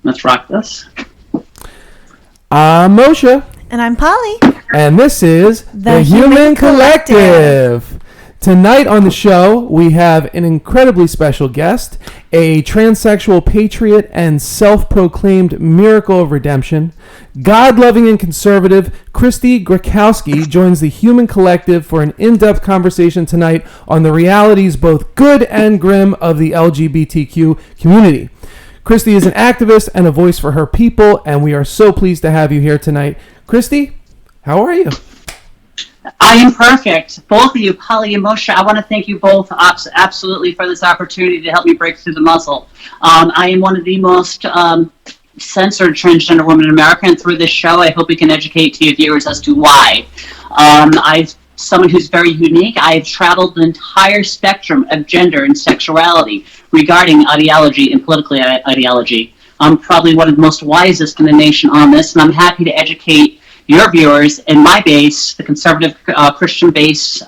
Let's rock this. I'm Moshe. And I'm Polly. And this is The Human Collective. Tonight on the show, we have an incredibly special guest, a transsexual patriot and self-proclaimed miracle of redemption. God-loving and conservative, Kristy Greczkowski joins the Human Collective for an in-depth conversation tonight on the realities, both good and grim, of the LGBTQ community. Kristy is an activist and a voice for her people, and we are so pleased to have you here tonight. Kristy, how are you? I am perfect. Both of you, Polly and Moshe, I want to thank you both absolutely for this opportunity to help me break through the muzzle. I am one of the most censored transgender women in America, and through this show, I hope we can educate to your viewers as to why. I'm someone who's very unique. I've traveled the entire spectrum of gender and sexuality regarding ideology and political ideology. I'm probably one of the most wisest in the nation on this, and I'm happy to educate your viewers and my base, the conservative Christian base,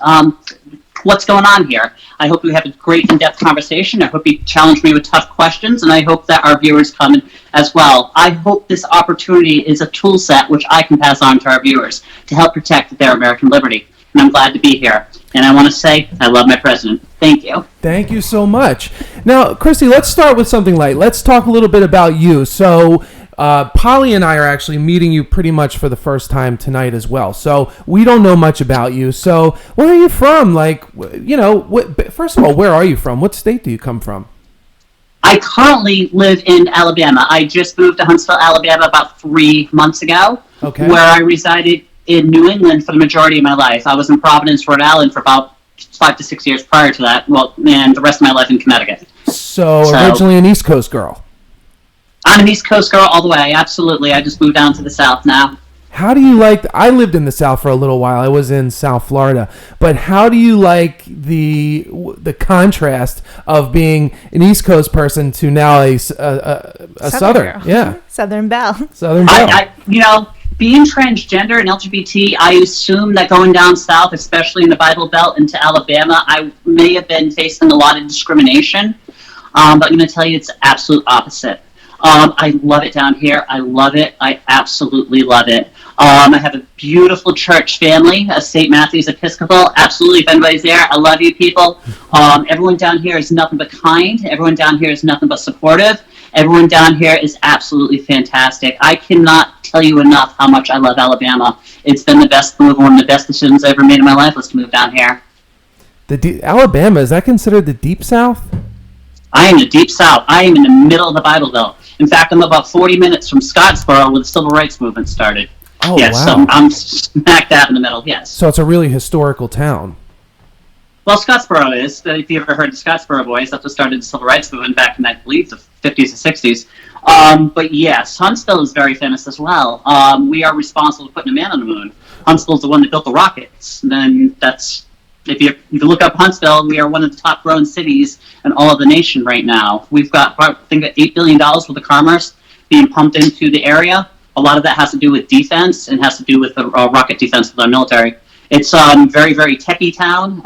what's going on here. I hope we have a great in-depth conversation. I hope you challenge me with tough questions, and I hope that our viewers come in as well. I hope this opportunity is a tool set which I can pass on to our viewers to help protect their American liberty. And I'm glad to be here. And I want to say, I love my president. Thank you. Thank you so much. Now, Kristy, let's start with something light. Let's talk a little bit about you. So, Polly and I are actually meeting you pretty much for the first time tonight as well. So, we don't know much about you. So, where are you from? Like, you know, first of all, where are you from? What state do you come from? I currently live in Alabama. I just moved to Huntsville, Alabama about 3 months ago, where I resided in New England for the majority of my life. I was in Providence, Rhode Island for about 5 to 6 years prior to that. Well, and the rest of my life in Connecticut. So originally an East Coast girl. I'm an East Coast girl all the way, absolutely. I just moved down to the South now. How do you like... I lived in the South for a little while. I was in South Florida. But how do you like the contrast of being an East Coast person to now a Southern? Yeah. Southern Belle. Southern Belle. You know, being transgender and LGBT, I assume that going down south, especially in the Bible Belt into Alabama, I may have been facing a lot of discrimination. But I'm going to tell you it's the absolute opposite. I love it down here. I love it. I absolutely love it. I have a beautiful church family, St. Matthew's Episcopal. Absolutely, if anybody's there, I love you people. Everyone down here is nothing but kind. Everyone down here is nothing but supportive. Everyone down here is absolutely fantastic. I cannot tell you enough how much I love Alabama. It's been the best move, one of the best decisions I ever made in my life was to move down here. Alabama, is that considered the Deep South? I am the Deep South. I am in the middle of the Bible Belt. In fact, I'm about 40 minutes from Scottsboro where the Civil Rights Movement started. Oh, yes, wow. So I'm smack dab in the middle, yes. So it's a really historical town. Well, Scottsboro is. If you ever heard the Scottsboro Boys, that's what started the Civil Rights Movement back in, I believe, the 50s and 60s. But yes, Huntsville is very famous as well. We are responsible for putting a man on the moon. Huntsville's the one that built the rockets. And then that's... If you look up Huntsville, we are one of the top growing cities in all of the nation right now. We've got, I think, $8 billion worth of commerce being pumped into the area. A lot of that has to do with defense and has to do with the rocket defense of our military. It's very, very techie town.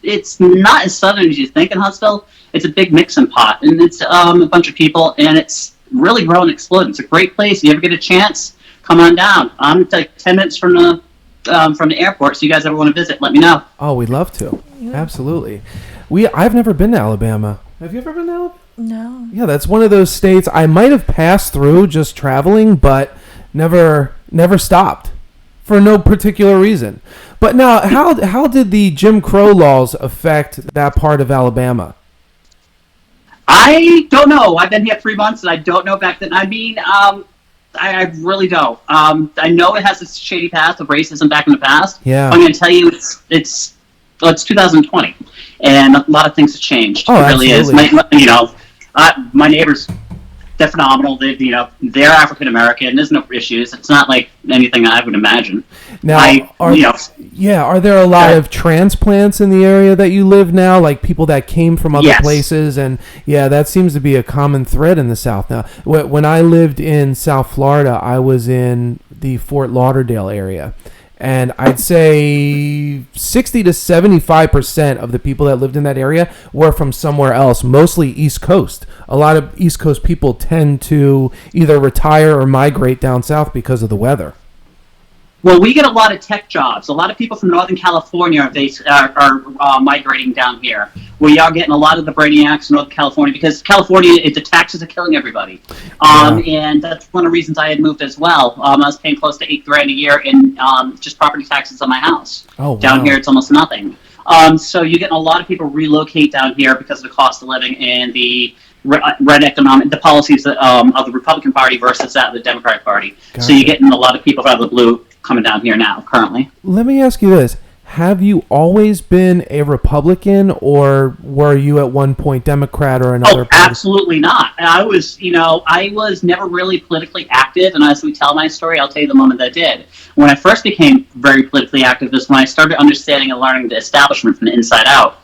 It's not as southern as you think in Huntsville. It's a big mixing pot, and it's a bunch of people, and it's really growing and exploding. It's a great place. If you ever get a chance, come on down. I'm like 10 minutes from the airport, so you guys ever want to visit, let me know. Oh, we'd love to. Yeah. Absolutely. I've never been to Alabama. Have you ever been to Alabama? No. Yeah, that's one of those states I might have passed through just traveling, but never stopped for no particular reason. But now, how did the Jim Crow laws affect that part of Alabama? I don't know. I've been here 3 months, and I don't know back then. I mean, I really don't. I know it has this shady past of racism back in the past. Yeah. I'm going to tell you, it's 2020, and a lot of things have changed. Oh, it really absolutely. is. My neighbors, they're phenomenal. They're African American. There's no issues. It's not like anything I would imagine. Now, are there a lot of transplants in the area that you live now, like people that came from other places? And yeah, that seems to be a common thread in the South now. When I lived in South Florida, I was in the Fort Lauderdale area, And I'd say 60 to 75% of the people that lived in that area were from somewhere else, mostly East Coast. A lot of East Coast people tend to either retire or migrate down south because of the weather. Well, we get a lot of tech jobs. A lot of people from Northern California are migrating down here. We are getting a lot of the brainiacs in Northern California because California, the taxes are killing everybody. And that's one of the reasons I had moved as well. I was paying close to $8,000 a year in just property taxes on my house. Oh, wow. Down here, it's almost nothing. So you're getting a lot of people relocate down here because of the cost of living and the the policies of the Republican Party versus that of the Democratic Party. Gotcha. So you're getting a lot of people out of the blue coming down here now, currently. Let me ask you this. Have you always been a Republican, or were you at one point Democrat or another? Oh, absolutely not. I was never really politically active, and as we tell my story, I'll tell you the moment that I did. When I first became very politically active is when I started understanding and learning the establishment from the inside out.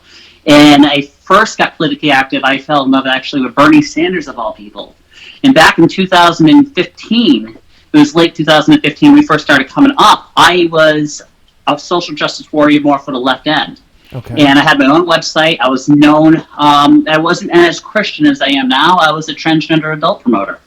And I first got politically active, I fell in love actually with Bernie Sanders, of all people. And back in 2015, it was late 2015, we first started coming up. I was a social justice warrior more for the left end. Okay. And I had my own website. I was known, I wasn't as Christian as I am now. I was a transgender adult promoter.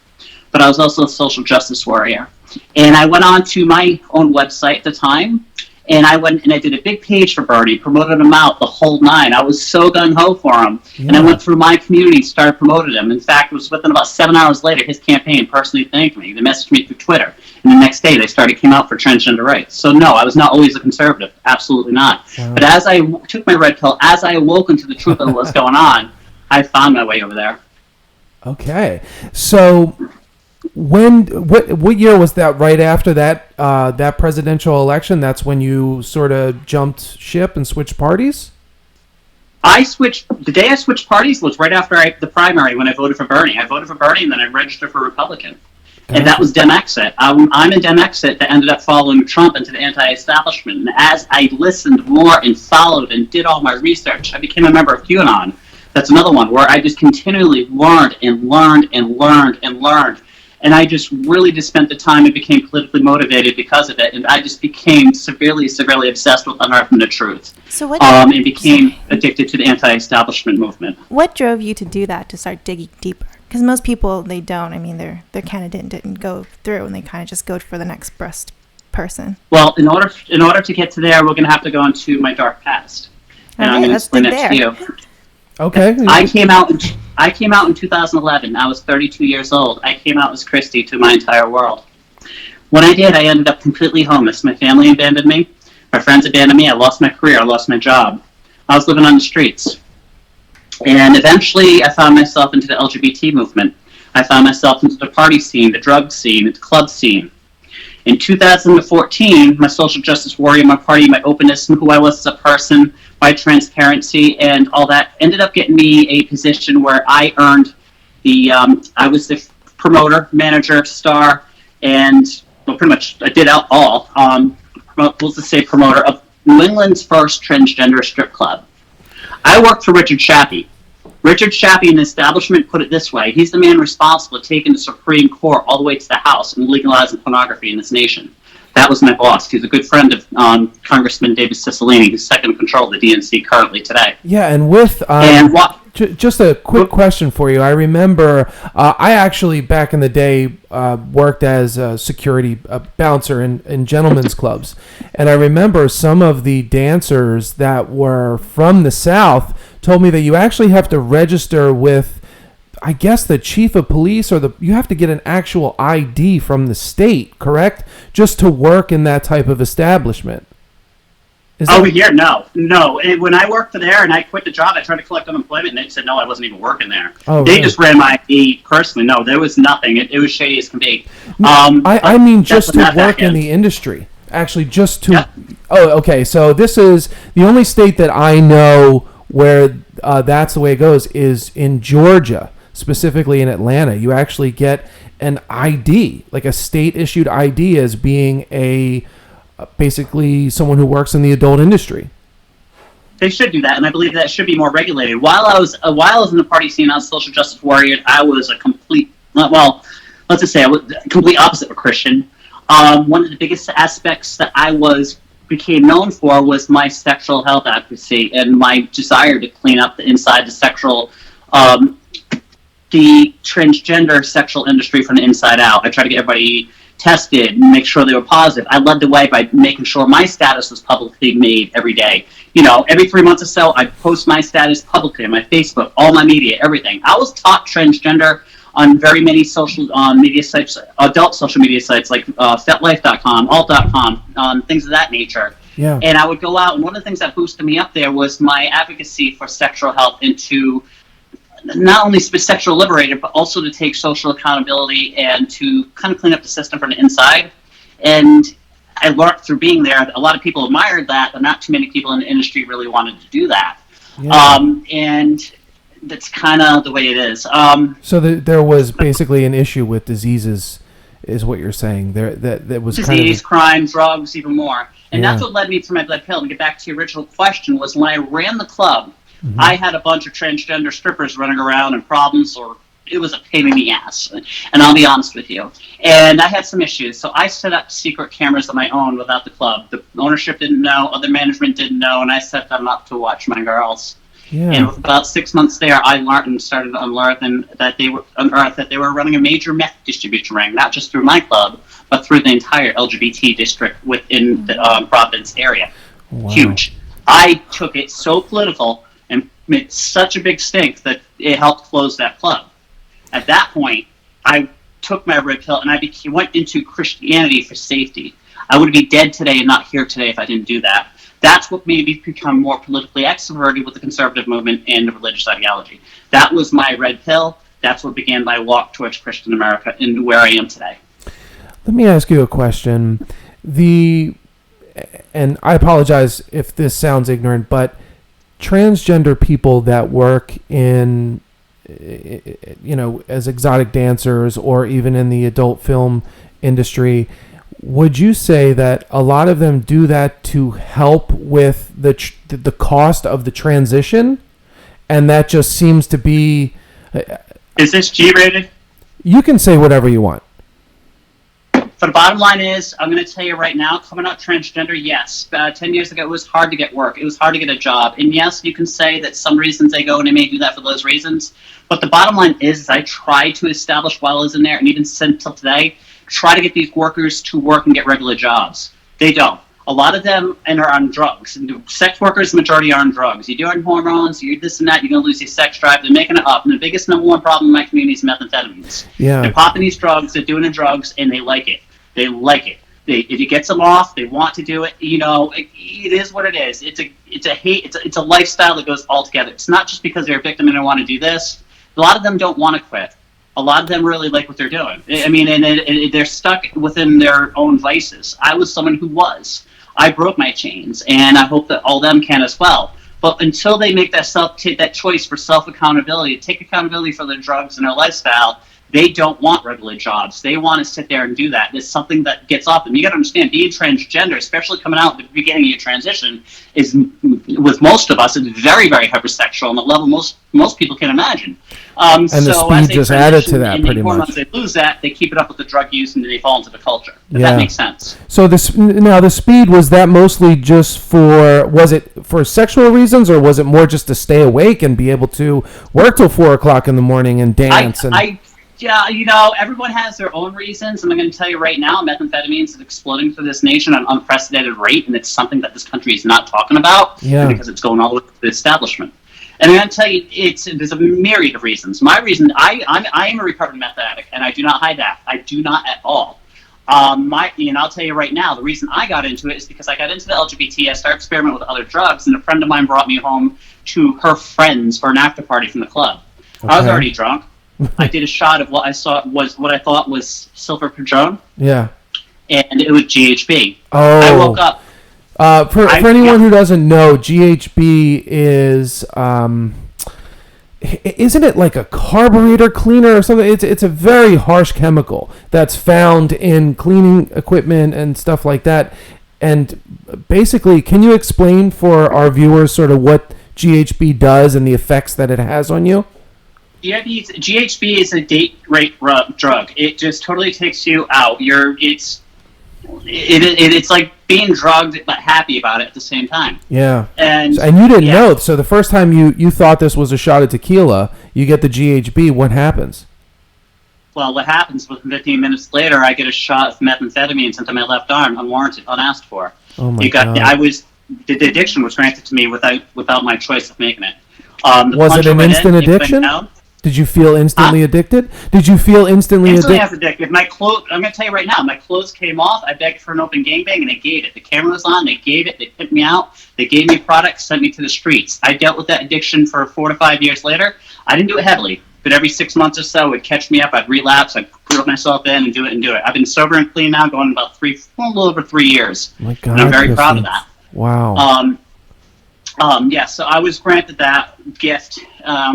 But I was also a social justice warrior. And I went on to my own website at the time, and I went and I did a big page for Bernie, promoted him out the whole nine. I was so gung-ho for him. Yeah. And I went through my community, started promoting him. In fact, it was within about 7 hours later, his campaign personally thanked me. They messaged me through Twitter. And the next day, they came out for transgender rights. So no, I was not always a conservative. Absolutely not. Wow. But as I took my red pill, as I awoke into the truth of what was going on, I found my way over there. Okay. So what year was that? Right after that presidential election, that's when you sort of jumped ship and switched parties? The day I switched parties was right after the primary when I voted for Bernie. I voted for Bernie and then I registered for Republican. And that was Dem-Exit. I'm a Dem-Exit that ended up following Trump into the anti-establishment. And as I listened more and followed and did all my research, I became a member of QAnon. That's another one where I just continually learned and learned and learned and learned. And I just really just spent the time and became politically motivated because of it. And I just became severely, severely obsessed with unearthing the truth. So and became addicted to the anti-establishment movement. What drove you to do that, to start digging deeper? Because most people, they don't. I mean, their candidate didn't go through, and they kind of just go for the next best person. Well, in order to get to there, we're going to have to go into my dark past. And I'm going to explain that to you. Okay. I came out in 2011. I was 32 years old. I came out as Kristy to my entire world. When I did, I ended up completely homeless. My family abandoned me. My friends abandoned me. I lost my career. I lost my job. I was living on the streets. And eventually, I found myself into the LGBT movement. I found myself into the party scene, the drug scene, the club scene. In 2014, my social justice warrior, my party, my openness, and who I was as a person, my transparency, and all that ended up getting me a position where I earned I was the promoter, manager, star, and pretty much I did all. Let's just say promoter of New England's first transgender strip club. I worked for Richard Chappie. Richard Chappie and the establishment put it this way. He's the man responsible for taking the Supreme Court all the way to the House and legalizing pornography in this nation. That was my boss. He's a good friend of Congressman David Cicilline, who's second in control of the DNC currently today. Yeah, and with... just a quick question for you. I remember I actually, back in the day, worked as a security bouncer in gentlemen's clubs. And I remember some of the dancers that were from the South told me that you actually have to register with, I guess, the chief of police, or you have to get an actual ID from the state, correct? Just to work in that type of establishment. Over here, no. When I worked there and I quit the job, I tried to collect unemployment, and they said no, I wasn't even working there. Oh, they just ran my ID personally. No, there was nothing. It was shady as can be. I mean, just to work in the industry. Actually, just to... Yeah. Oh, okay. So this is the only state that I know where that's the way it goes is in Georgia, specifically in Atlanta. You actually get an ID, like a state-issued ID, as being basically someone who works in the adult industry. They should do that, and I believe that should be more regulated. While I was in the party scene, I was a social justice warrior. I was a complete, let's just say I was a complete opposite of a Christian. One of the biggest aspects that became known for was my sexual health advocacy and my desire to clean up the inside the transgender sexual industry from the inside out. I try to get everybody tested and make sure they were positive. I led the way by making sure my status was publicly made every day. Every 3 months or so, I post my status publicly on my Facebook, all my media, everything. I was taught transgender on very many social media sites, adult social media sites like FetLife.com, Alt.com, things of that nature. Yeah. And I would go out, and one of the things that boosted me up there was my advocacy for sexual health and to not only be sexual liberated, but also to take social accountability and to kind of clean up the system from the inside. And I learned through being there that a lot of people admired that, but not too many people in the industry really wanted to do that. Yeah. And that's kind of the way it is. So there was basically an issue with diseases, is what you're saying. That was disease, crime, drugs, even more. And that's what led me to my Red Pill. And to get back to your original question, was when I ran the club, mm-hmm. I had a bunch of transgender strippers running around and problems, or it was a pain in the ass. And I'll be honest with you. And I had some issues. So I set up secret cameras of my own without the club. The ownership didn't know, other management didn't know, and I set them up to watch my girls. Yeah. And with about 6 months there, I learned and started to unearth that they were running a major meth distribution ring, not just through my club, but through the entire LGBT district within the Providence area. Wow. Huge. I took it so political and made such a big stink that it helped close that club. At that point, I took my red pill and I went into Christianity for safety. I would be dead today and not here today if I didn't do that. That's what made me become more politically extroverted with the conservative movement and the religious ideology. That was my red pill. That's what began my walk towards Christian America and where I am today. Let me ask you a question. And I apologize if this sounds ignorant, but transgender people that work in, as exotic dancers or even in the adult film industry, would you say that a lot of them do that to help with the cost of the transition, and that just seems to be? Is this G-rated? You can say whatever you want. So the bottom line is, I'm going to tell you right now, coming out transgender, yes. 10 years ago, it was hard to get work. It was hard to get a job. And yes, you can say that some reasons they go and they may do that for those reasons. But the bottom line is I tried to establish while I was in there, and even until today, try to get these workers to work and get regular jobs. They don't. A lot of them are on drugs. And sex workers, the majority are on drugs. You're doing hormones, you do this and that, you're going to lose your sex drive. They're making it up. And the biggest number one problem in my community is methamphetamines. Yeah. They're popping these drugs, they're doing the drugs, and they like it. They like it. If it gets them off, they want to do it. It is what it is. It's a lifestyle that goes all together. It's not just because they're a victim and they want to do this. A lot of them don't want to quit. A lot of them really like what they're doing. I mean, and they're stuck within their own vices. I was someone who was. I broke my chains, and I hope that all of them can as well. But until they make that choice for self-accountability, take accountability for their drugs and their lifestyle, they don't want regular jobs. They want to sit there and do that. It's something that gets off them. You got to understand, being transgender, especially coming out at the beginning of your transition, is, with most of us, it's very, very hypersexual on the level most people can imagine. And the speed just added to that, pretty much. Once they lose that, they keep it up with the drug use and they fall into the culture. If that makes sense. So the speed, was that mostly just was it for sexual reasons, or was it more just to stay awake and be able to work till 4 o'clock in the morning and dance? Yeah, everyone has their own reasons, and I'm going to tell you right now, methamphetamine is exploding through this nation at an unprecedented rate, and it's something that this country is not talking about because it's going all the way to the establishment. And I'm going to tell you, there's a myriad of reasons. My reason, I am a recovered meth addict, and I do not hide that. I do not at all. And I'll tell you right now, the reason I got into it is because I got into the LGBT. I started experimenting with other drugs, and a friend of mine brought me home to her friends for an after party from the club. Okay. I was already drunk. I did a shot of what I thought was silver Padron. Yeah. And it was GHB. Oh. I woke up. For anyone who doesn't know, GHB is, isn't it like a carburetor cleaner or something? It's a very harsh chemical that's found in cleaning equipment and stuff like that. And basically, can you explain for our viewers sort of what GHB does and the effects that it has on you? GHB is a date rape drug. It just totally takes you out. It's like being drugged but happy about it at the same time. Yeah. And you didn't know. So the first time you thought this was a shot of tequila, you get the GHB. What happens? Well, what happens was 15 minutes later, I get a shot of methamphetamine sent to my left arm, unwarranted, unasked for. Oh my God. The addiction was granted to me without my choice of making it. Was it an instant addiction? Did you feel instantly addicted? Did you feel instantly addicted? My clothes, I'm going to tell you right now, my clothes came off. I begged for an open gangbang, and they gave it. The camera was on. They gave it. They picked me out. They gave me products, sent me to the streets. I dealt with that addiction for 4 to 5 years later. I didn't do it heavily, but every 6 months or so, it would catch me up. I'd relapse. I'd put myself in and do it. I've been sober and clean now, going about a little over 3 years. My God, and I'm very proud of that. Wow. So I was granted that gift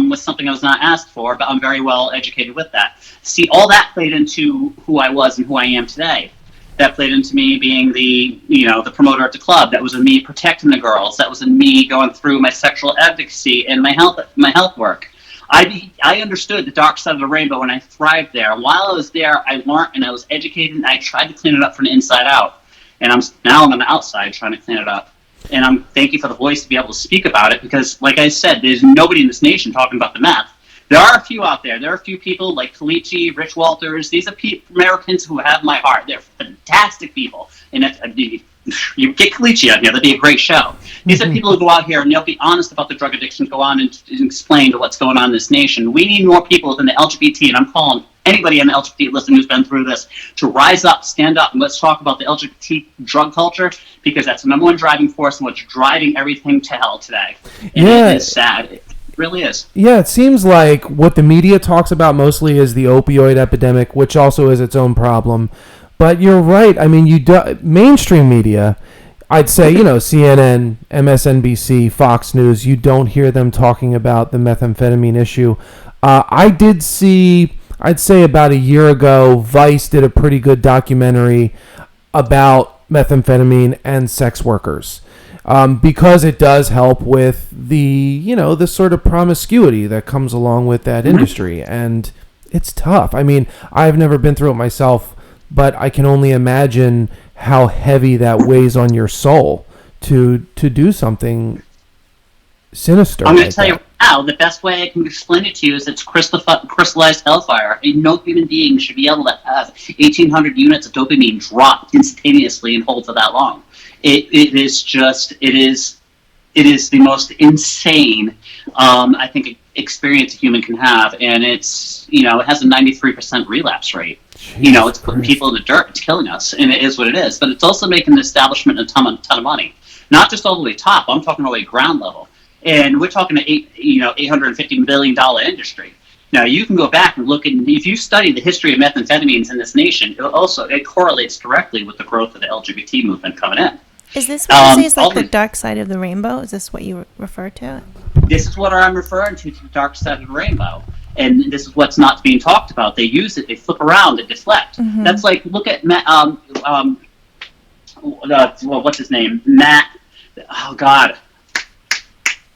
with something I was not asked for, but I'm very well educated with that. See, all that played into who I was and who I am today. That played into me being the promoter at the club. That was in me protecting the girls. That was in me going through my sexual advocacy and my health work. I understood the dark side of the rainbow, and I thrived there. And while I was there, I learned and I was educated, and I tried to clean it up from the inside out. And I'm on the outside trying to clean it up. And I'm thank you for the voice to be able to speak about it, because, like I said, there's nobody in this nation talking about the meth. There are a few out there. There are a few people like Felici, Rich Walters. These are Americans who have my heart. They're fantastic people. And you get Felici on here, that'd be a great show. These are people who go out here and they'll be honest about the drug addiction, go on and explain to what's going on in this nation. We need more people within the LGBT, and I'm calling anybody on the LGBT listening who's been through this to rise up, stand up, and let's talk about the LGBT drug culture, because that's the number one driving force and what's driving everything to hell today. And it is sad. It really is. Yeah, it seems like what the media talks about mostly is the opioid epidemic, which also is its own problem. But you're right. I mean, mainstream media, I'd say, CNN, MSNBC, Fox News, you don't hear them talking about the methamphetamine issue. I did see, I'd say about a year ago, Vice did a pretty good documentary about methamphetamine and sex workers. Because it does help with the sort of promiscuity that comes along with that industry. And it's tough. I mean, I've never been through it myself, but I can only imagine how heavy that weighs on your soul to do something sinister. I'm going to tell you now, the best way I can explain it to you is it's crystallized hellfire. No human being should be able to have 1,800 units of dopamine drop instantaneously and hold for that long. It is the most insane, I think, experience a human can have, and it has a 93% relapse rate. Jeez, it's putting people in the dirt. It's killing us, and it is what it is. But it's also making the establishment a ton of money, not just all the way top. I'm talking all the way ground level, and we're talking $850 billion industry. Now you can go back and look at, if you study the history of methamphetamines in this nation, it correlates directly with the growth of the LGBT movement coming in. Is this what you say is like the dark side of the rainbow? Is this what you refer to? This is what I'm referring to the dark side of the rainbow. And this is what's not being talked about. They use it, they flip around, they deflect. Mm-hmm. That's like, look at what's his name? Matt, oh God.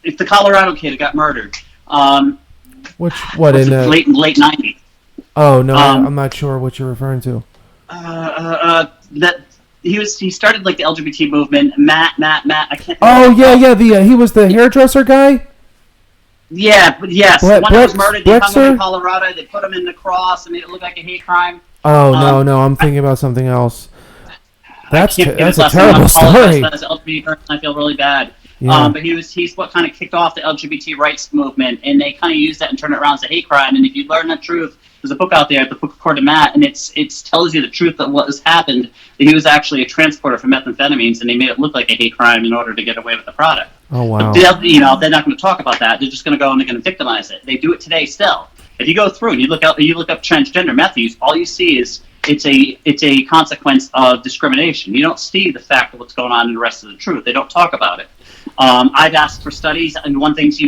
It's the Colorado kid who got murdered. Late 90s. Oh, no, I'm not sure what you're referring to. He started like the LGBT movement. Matt. I can't. Oh yeah. He was the hairdresser guy. Yeah, but yes. One that was murdered. They hung him in Colorado. They put him in the cross and made it look like a hate crime. Oh no! I'm thinking about something else. That's a terrible story. As an LGBT person, I feel really bad. Yeah. But he's what kind of kicked off the LGBT rights movement, and they kind of used that and turned it around as a hate crime. And if you learn the truth, there's a book out there, the book according to Matt, and it tells you the truth of what has happened. That he was actually a transporter for methamphetamines, and they made it look like a hate crime in order to get away with the product. Oh wow! But they're not going to talk about that. They're just going to go and they're going to victimize it. They do it today still. If you go through and you look up transgender meth use, all you see is it's a consequence of discrimination. You don't see the fact of what's going on in the rest of the truth. They don't talk about it. I've asked for studies, and one thing's,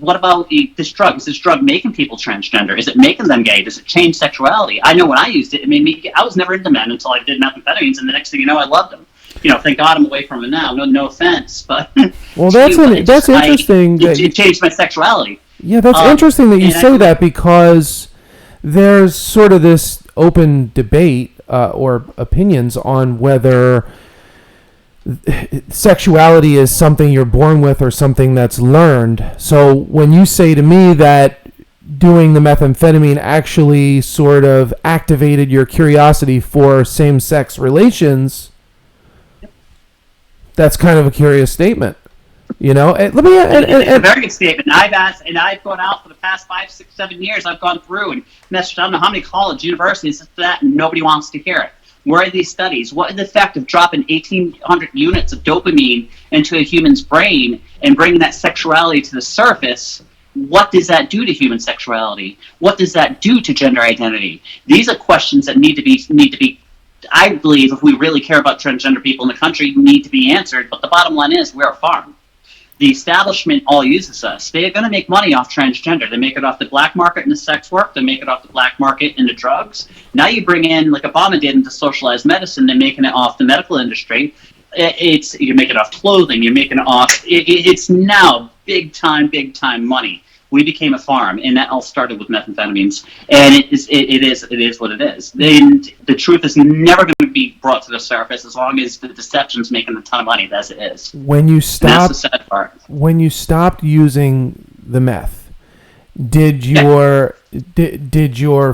what about this drug? Is this drug making people transgender? Is it making them gay? Does it change sexuality? I know when I used it, it made me. I was never into men until I did methamphetamines, and the next thing you know, I loved them. Thank God I'm away from it now. No offense, but well, that's interesting. It changed my sexuality. Yeah, that's interesting that you say that, because there's sort of this open debate or opinions on whether sexuality is something you're born with or something that's learned. So when you say to me that doing the methamphetamine actually sort of activated your curiosity for same-sex relations, that's kind of a curious statement. You know, it's a very good statement. I've gone out for the past 5, 6, 7 years. I've gone through and messaged, I don't know how many colleges, universities, that, and nobody wants to hear it. Where are these studies? What is the effect of dropping 1,800 units of dopamine into a human's brain and bringing that sexuality to the surface? What does that do to human sexuality? What does that do to gender identity? These are questions that need to be. I believe, if we really care about transgender people in the country, need to be answered. But the bottom line is, we're a farm. The establishment all uses us. They are going to make money off transgender. They make it off the black market in the sex work. They make it off the black market in the drugs. Now you bring in, like Obama did, into socialized medicine. They're making it off the medical industry. You're making it off clothing. You're making it off. It's now big time money. We became a farm, and that all started with methamphetamines. And it is what it is. And the truth is never going to be brought to the surface as long as the deception's making a ton of money, as it is. When you stopped, that's the sad part. When you stopped using the meth, did your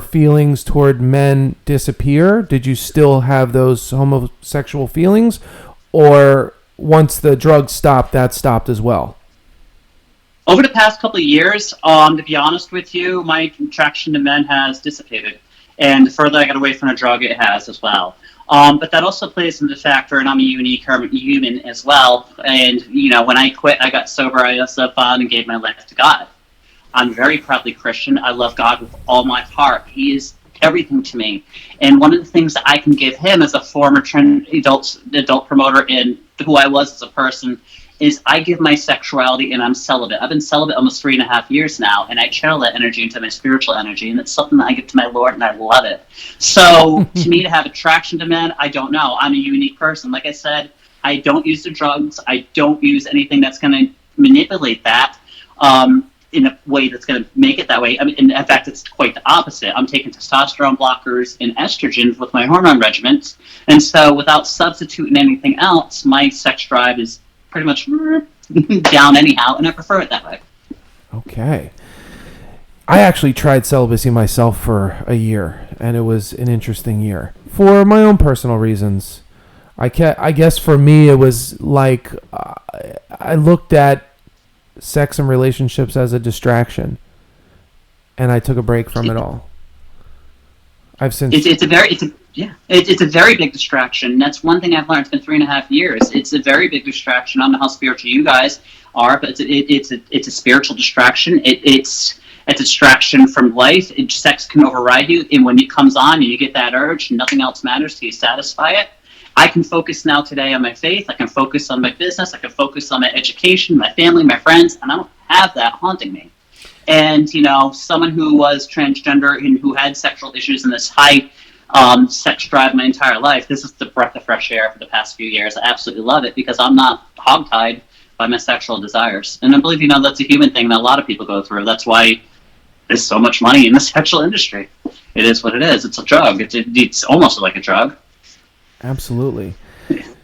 feelings toward men disappear? Did you still have those homosexual feelings, or once the drug stopped, that stopped as well? Over the past couple of years, to be honest with you, my attraction to men has dissipated. And the further I got away from the drug, it has as well. But that also plays into the factor, and I'm a unique human as well. And, you know, when I quit, I got sober, I also found and gave my life to God. I'm very proudly Christian. I love God with all my heart. He is everything to me. And one of the things that I can give him as a former adult promoter and who I was as a person is I give my sexuality, and I'm celibate. I've been celibate almost 3.5 years now, and I channel that energy into my spiritual energy, and it's something that I give to my Lord, and I love it. So to me, to have attraction to men, I don't know. I'm a unique person. Like I said, I don't use the drugs. I don't use anything that's going to manipulate that in a way that's going to make it that way. I mean, in fact, it's quite the opposite. I'm taking testosterone blockers and estrogens with my hormone regimens, and so without substituting anything else, my sex drive is pretty much down anyhow, and I prefer it that way. Okay. I actually tried celibacy myself for a year, and it was an interesting year for my own personal reasons. I guess for me it was like I looked at sex and relationships as a distraction, and I took a break from it all. I've since it's a very big distraction. That's one thing I've learned. It's been 3.5 years. It's a very big distraction. I don't know how spiritual you guys are, but it's a spiritual distraction. It's a distraction from life. Sex can override you, and when it comes on and you get that urge, nothing else matters till you satisfy it. I can focus now today on my faith. I can focus on my business. I can focus on my education, my family, my friends, and I don't have that haunting me. And, you know, someone who was transgender and who had sexual issues in this high sex drive my entire life, this is the breath of fresh air for the past few years. I absolutely love it because I'm not hogtied by my sexual desires. And I believe, you know, that's a human thing that a lot of people go through. That's why there's so much money in the sexual industry. It is what it is. It's a drug. It's almost like a drug. Absolutely.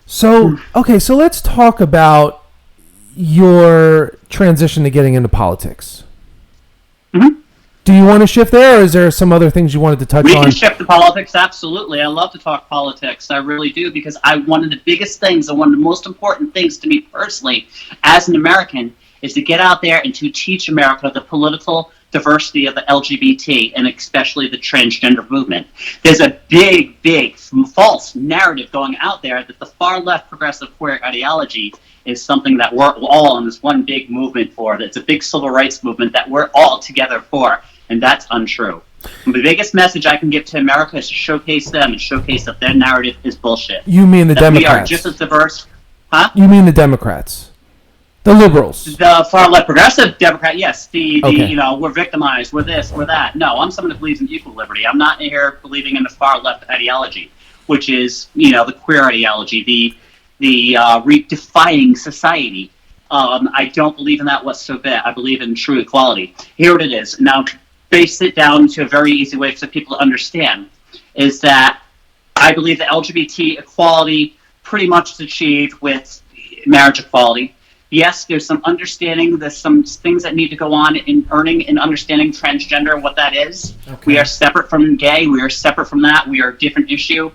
So, okay, so let's talk about your transition to getting into politics. Mm-hmm. Do you want to shift there, or is there some other things you wanted to touch on? We can shift to politics, absolutely. I love to talk politics. I really do, because one of the biggest things and one of the most important things to me personally as an American is to get out there and to teach America the political diversity of the LGBT and especially the transgender movement. There's a big false narrative going out there that the far left progressive queer ideology is something that we're all in this one big movement for. It's a big civil rights movement that we're all together for, and that's untrue. And the biggest message I can give to America is to showcase them and showcase that their narrative is bullshit. You mean the Democrats? We are just as diverse. Huh? You mean the Democrats? The liberals? The far left progressive Democrat, yes. Okay. You know, we're victimized, we're this, we're that. No, I'm someone that believes in equal liberty. I'm not here believing in the far left ideology, which is, you know, the queer ideology, the redefining society. I don't believe in that whatsoever. I believe in true equality. Here it is. Now, base it down to a very easy way for people to understand, is that I believe that LGBT equality pretty much is achieved with marriage equality. Yes, there's some understanding, there's some things that need to go on in earning and understanding transgender and what that is. Okay. We are separate from gay, we are separate from that, we are a different issue.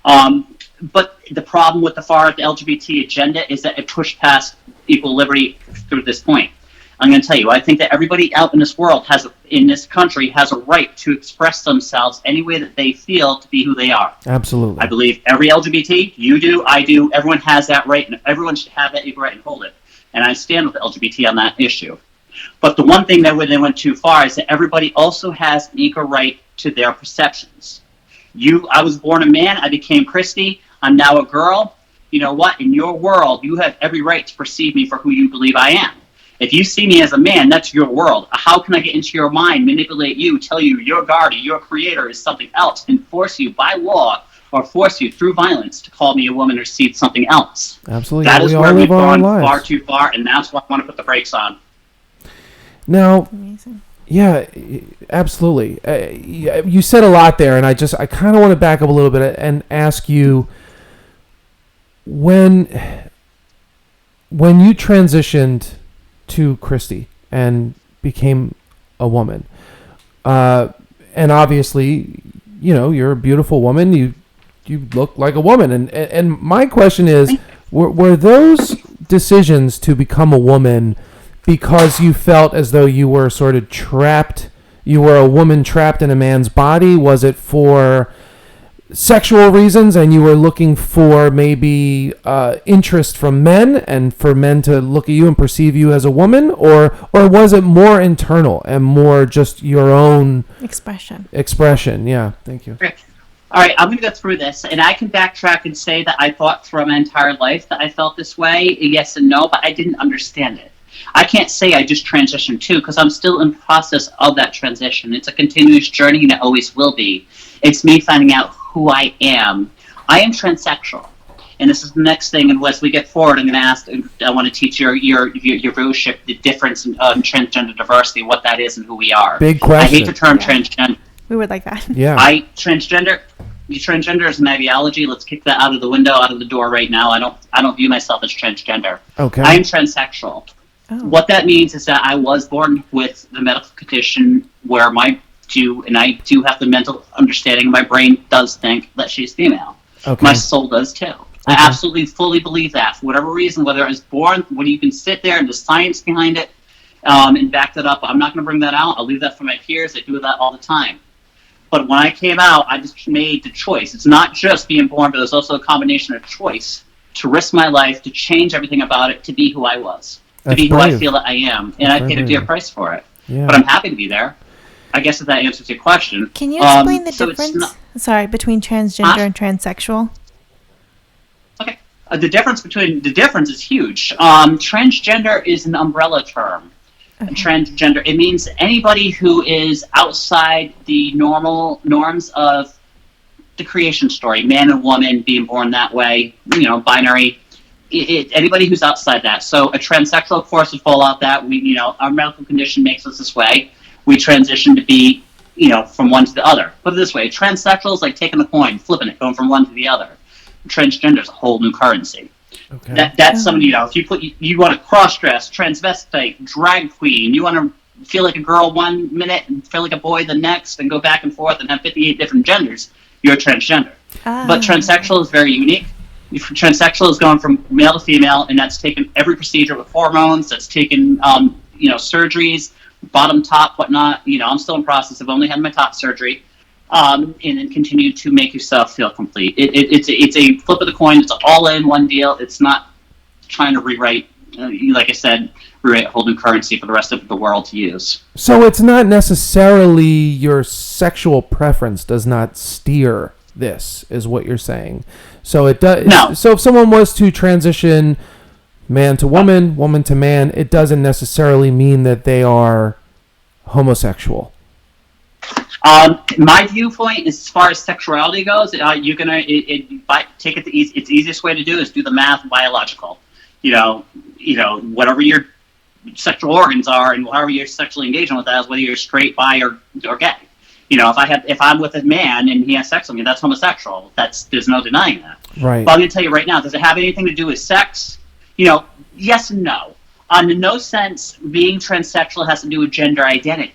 But the problem with the LGBT agenda is that it pushed past equal liberty through this point. I'm going to tell you, I think that everybody out in this world in this country has a right to express themselves any way that they feel to be who they are. Absolutely. I believe every LGBT, you do, I do, everyone has that right, and everyone should have that equal right and hold it. And I stand with the LGBT on that issue. But the one thing that they went too far is that everybody also has an equal right to their perceptions. I was born a man, I became Kristy, I'm now a girl. You know what? In your world, you have every right to perceive me for who you believe I am. If you see me as a man, that's your world. How can I get into your mind, manipulate you, tell you your guardian, your creator is something else, and force you by law or force you through violence to call me a woman or see something else? Absolutely. That is where we've gone far too far, and that's why I want to put the brakes on. Now, yeah, absolutely. You said a lot there, and I kind of want to back up a little bit and ask you, when you transitioned to Kristy and became a woman, and obviously, you're a beautiful woman. You look like a woman, and my question is, were those decisions to become a woman because you felt as though you were sort of trapped? You were a woman trapped in a man's body? Was it for sexual reasons, and you were looking for maybe interest from men, and for men to look at you and perceive you as a woman, or was it more internal and more just your own expression? Yeah, thank you. Okay. All right, I'm going to go through this, and I can backtrack and say that I thought throughout my entire life that I felt this way, yes and no, but I didn't understand it. I can't say I just transitioned too, because I'm still in the process of that transition. It's a continuous journey, and it always will be. It's me finding out who I am. I am transsexual, and this is the next thing. And as we get forward, I'm going to ask. I want to teach your viewership the difference in transgender diversity, what that is, and who we are. Big question. I hate the term transgender. We would like that. Yeah. Transgender is an ideology. Let's kick that out of the window, out of the door right now. I don't view myself as transgender. Okay. I am transsexual. Oh. What that means is that I was born with the medical condition where I do have the mental understanding. My brain does think that she's female. Okay. My soul does too. Okay. I absolutely fully believe that. For whatever reason, whether I was born, when you can sit there and the science behind it and back that up, I'm not going to bring that out. I'll leave that for my peers. I do that all the time. But when I came out, I just made the choice. It's not just being born, but there's also a combination of choice to risk my life, to change everything about it, to be who I was, to be who I feel that I am. And I paid a dear price for it. Yeah. But I'm happy to be there. I guess if that answers your question. Can you explain the difference between transgender and transsexual? Okay. The difference is huge. Transgender is an umbrella term. Okay. Transgender, it means anybody who is outside the normal norms of the creation story, man and woman being born that way, binary. Anybody who's outside that. So a transsexual, of course, would fall out that. Our medical condition makes us this way. We transition to be, from one to the other. Put it this way, transsexual is like taking a coin, flipping it, going from one to the other. Transgender is a whole new currency. Okay. That's somebody, if you want to cross-dress, transvestite, drag queen, you want to feel like a girl one minute and feel like a boy the next and go back and forth and have 58 different genders, you're a transgender. But transsexual is very unique. Transsexual is going from male to female, and that's taken every procedure with hormones, that's taken, surgeries, bottom, top, whatnot. I'm still in process. I've only had my top surgery. And then continue to make yourself feel complete. It's a flip of the coin. It's all in one deal. It's not trying to rewrite, like I said, rewrite a whole new currency for the rest of the world to use. So it's not necessarily your sexual preference does not steer this, is what you're saying. So it does. No. So if someone was to transition man to woman, woman to man, it doesn't necessarily mean that they are homosexual. My viewpoint, as far as sexuality goes, you're gonna take it it's the easiest way to do is do the math biological. Whatever your sexual organs are and however you're sexually engaging with that is whether you're straight, bi, or gay. if I'm with a man and he has sex with me, that's homosexual. There's no denying that. Right. But I'm going to tell you right now, does it have anything to do with sex? Yes and no. In no sense, being transsexual has to do with gender identity.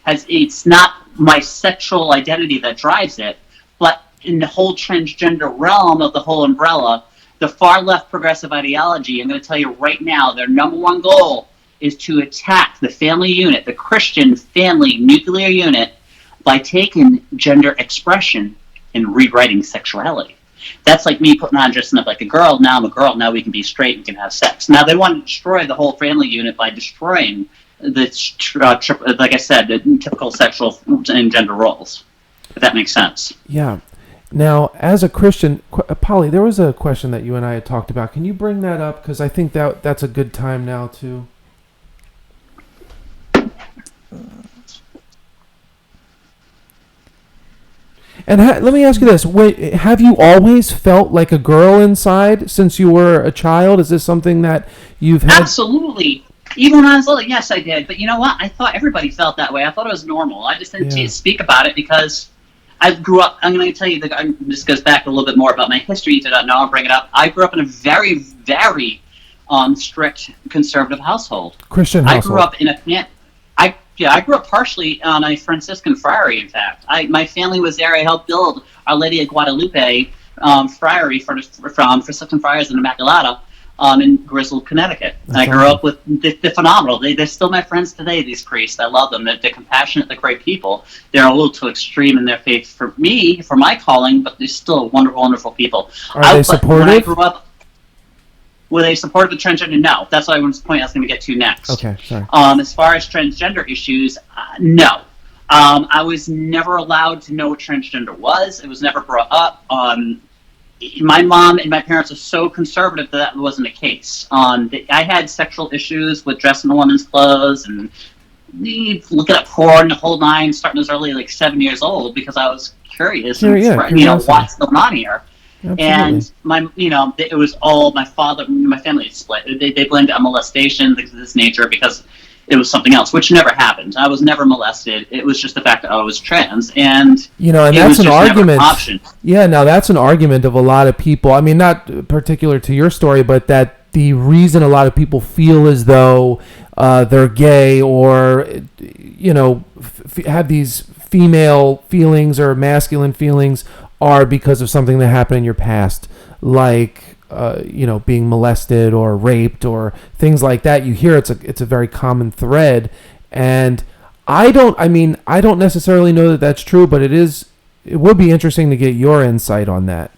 It's not my sexual identity that drives it, but in the whole transgender realm of the whole umbrella, the far left progressive ideology, I'm going to tell you right now, their number one goal is to attack the family unit, the Christian family nuclear unit, by taking gender expression and rewriting sexuality. That's like me putting on dressing up like a girl. Now I'm a girl. Now we can be straight and can have sex. Now they want to destroy the whole family unit by destroying like I said, the typical sexual and gender roles. If that makes sense. Yeah. Now, as a Christian, Polly, there was a question that you and I had talked about. Can you bring that up? Because I think that's a good time now to. And let me ask you this. Have you always felt like a girl inside since you were a child? Is this something that you've had? Absolutely. Even when I was little, yes, I did. But you know what? I thought everybody felt that way. I thought it was normal. I just didn't speak about it because I grew up. I'm going to tell you, this goes back a little bit more about my history. You don't know, I'll bring it up. I grew up in a very, very strict conservative household. Christian household. I grew up in I grew up partially on a Franciscan friary, in fact. My family was there. I helped build Our Lady of Guadalupe friary from Franciscan Friars in Immaculata in Griswold, Connecticut. And I grew up with, they're phenomenal. They're still my friends today, these priests. I love them. They're compassionate. They're great people. They're a little too extreme in their faith for me, for my calling, but they're still wonderful, wonderful people. Are they supportive? When I grew up, were they supportive of transgender? No. That's what I was the point I was going to get to next. Okay, sorry. As far as transgender issues, no. I was never allowed to know what transgender was. It was never brought up. My mom and my parents are so conservative that wasn't the case. I had sexual issues with dressing in women's clothes and looking at porn the whole nine, starting as early like 7 years old because I was curious. What's going on here? Absolutely. And it was all my family had split. They blamed it on molestation, things of this nature, because it was something else, which never happened. I was never molested. It was just the fact that I was trans, and that's an argument. Yeah, now that's an argument of a lot of people. I mean, not particular to your story, but that the reason a lot of people feel as though they're gay or have these female feelings or masculine feelings are because of something that happened in your past, like being molested or raped or things like that. You hear it's a very common thread, and I don't necessarily know that that's true, but it would be interesting to get your insight on that.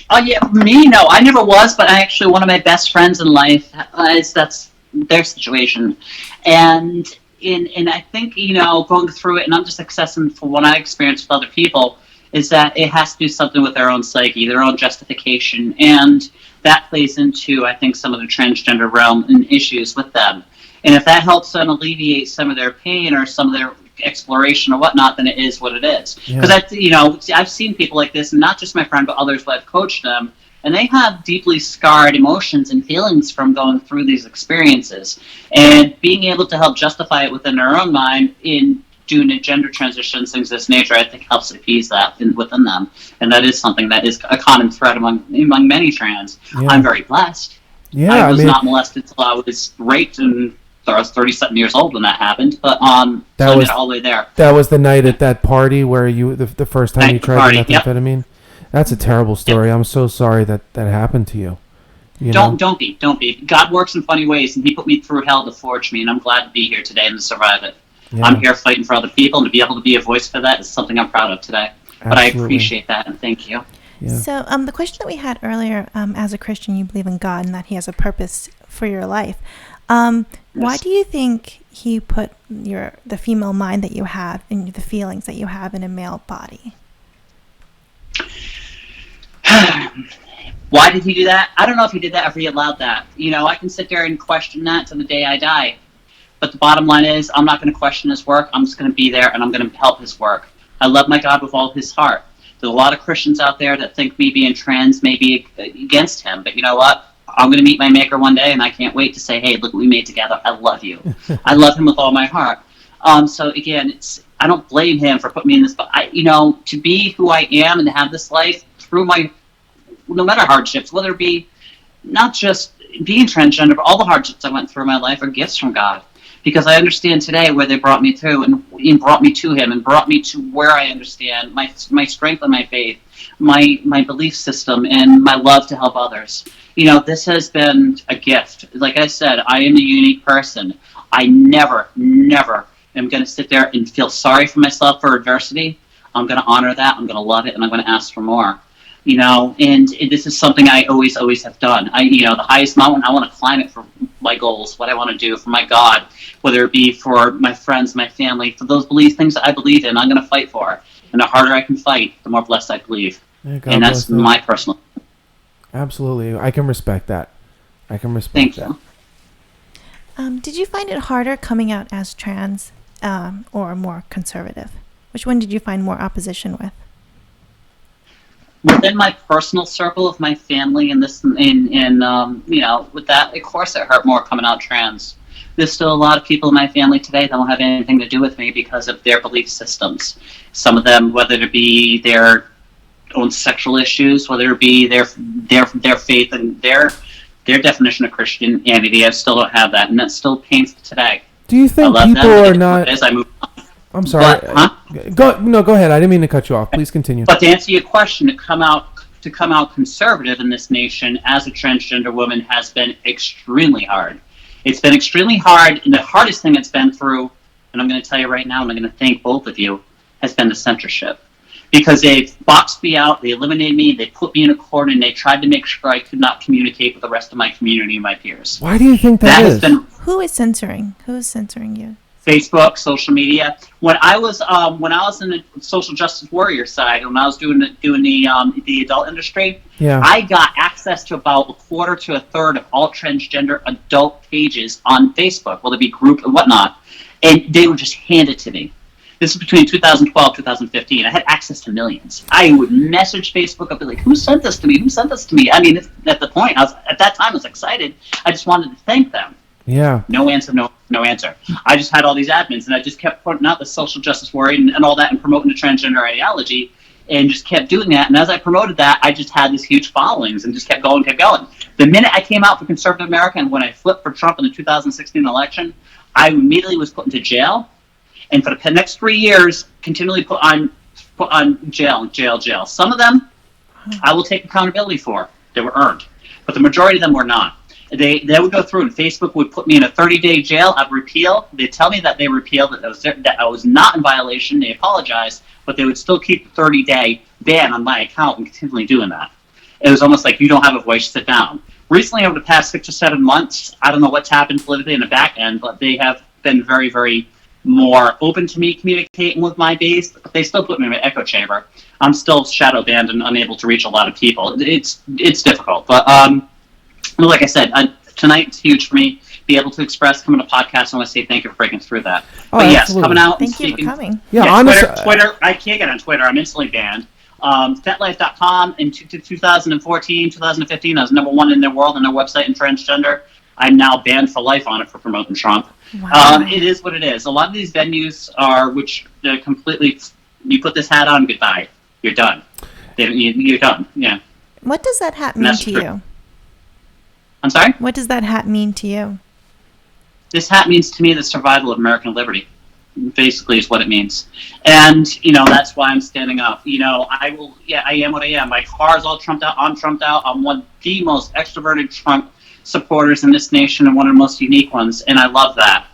No, I never was, but actually one of my best friends in life that's their situation, and I think going through it, and I'm just accessing from what I experienced with other people, is that it has to do something with their own psyche, their own justification, and that plays into, I think, some of the transgender realm and issues with them. And if that helps them alleviate some of their pain or some of their exploration or whatnot, then it is what it is. Because I've seen people like this, and not just my friend, but others who I've coached them, and they have deeply scarred emotions and feelings from going through these experiences. And being able to help justify it within their own mind in doing a gender transitions, things of this nature, I think helps appease that within them. And that is something that is a common thread among many trans. Yeah. I'm very blessed. Yeah, I was not molested until I was raped, and I was 30-something years old when that happened. But that was all the way there. That was the night at that party where the first time you tried methamphetamine? Yep. That's a terrible story. Yep. I'm so sorry that happened to you. Don't be. God works in funny ways, and He put me through hell to forge me, and I'm glad to be here today and to survive it. Yeah. I'm here fighting for other people, and to be able to be a voice for that is something I'm proud of today. Absolutely. But I appreciate that, and thank you. Yeah. So the question that we had earlier, as a Christian, you believe in God and that He has a purpose for your life. Yes. Why do you think He put the female mind that you have and the feelings that you have in a male body? Why did He do that? I don't know if He did that or if He allowed that. I can sit there and question that to the day I die. But the bottom line is, I'm not going to question His work. I'm just going to be there, and I'm going to help His work. I love my God with all His heart. There's a lot of Christians out there that think me being trans may be against Him. But you know what? I'm going to meet my Maker one day, and I can't wait to say, hey, look what we made together. I love you. I love Him with all my heart. So again, I don't blame him for putting me in this, but to be who I am and to have this life through no matter hardships, whether it be not just being transgender, but all the hardships I went through in my life are gifts from God. Because I understand today where they brought me through and brought me to him and brought me to where I understand my strength and my faith, my belief system, and my love to help others. This has been a gift. Like I said, I am a unique person. I never am going to sit there and feel sorry for myself for adversity. I'm going to honor that. I'm going to love it, and I'm going to ask for more. And this is something I always have done. The highest mountain, I want to climb it for my goals, what I want to do for my God, whether it be for my friends, my family, for those things that I believe in, I'm going to fight for. And the harder I can fight, the more blessed I believe. Yeah, and that's my personal. Absolutely. I can respect that. Thank you. Did you find it harder coming out as trans or more conservative? Which one did you find more opposition with? Within my personal circle of my family and with that, of course it hurt more coming out trans. There's still a lot of people in my family today that don't have anything to do with me because of their belief systems. Some of them, whether it be their own sexual issues, whether it be their faith and their definition of Christianity, I still don't have that, and that's still painful today. Do you think people are not? As I move on. I'm sorry. Go ahead. I didn't mean to cut you off. Please continue. But to answer your question, to come out conservative in this nation as a transgender woman has been extremely hard. It's been extremely hard, and the hardest thing it's been through, and I'm going to tell you right now, and I'm going to thank both of you, has been the censorship. Because they've boxed me out, they eliminated me, they put me in a corner, and they tried to make sure I could not communicate with the rest of my community and my peers. Why do you think that is? Who is censoring? Who is censoring you? Facebook, social media. When I was in the social justice warrior side, when I was doing the adult industry, I got access to about a quarter to a third of all transgender adult pages on Facebook, whether it be group and whatnot, and they would just hand it to me. This is between 2012 2015. I had access to millions. I would message Facebook. I'd be like, "Who sent this to me? Who sent this to me?" I mean, at the point, at that time, I was excited. I just wanted to thank them. Yeah. No answer, no answer. I just had all these admins, and I just kept putting out the social justice warrior and all that and promoting the transgender ideology, and just kept doing that. And as I promoted that, I just had these huge followings and just kept going. The minute I came out for Conservative America and when I flipped for Trump in the 2016 election, I immediately was put into jail. And for the next 3 years, continually put on jail. Some of them, I will take accountability for. They were earned. But the majority of them were not. They would go through, and Facebook would put me in a 30-day jail. I'd repeal. They'd tell me that they repealed, that I was not in violation. They apologized, but they would still keep the 30-day ban on my account and continually doing that. It was almost like, you don't have a voice, sit down. Recently, over the past 6 or 7 months, I don't know what's happened politically in the back end, but they have been very, very more open to me communicating with my base, but they still put me in an echo chamber. I'm still shadow banned and unable to reach a lot of people. It's difficult, but like I said, tonight it's huge for me. Be able to express, come on a podcast. I want to say thank you for breaking through that. Oh, but yes, absolutely. coming out Thank and speaking. you for coming. Yeah, Twitter. I can't get on Twitter. I'm instantly banned. FetLife.com in 2014, 2015, I was #1 in their world on their website in transgender. I'm now banned for life on it for promoting Trump. Wow. It is what it is. A lot of these venues are, completely, you put this hat on, goodbye. You're done. You're done. Yeah. What does that hat mean to you? I'm sorry? What does that hat mean to you? This hat means to me the survival of American liberty. Basically is what it means. And, that's why I'm standing up. I am what I am. My car is all trumped out. I'm trumped out. I'm one of the most extroverted Trump supporters in this nation and one of the most unique ones. And I love that.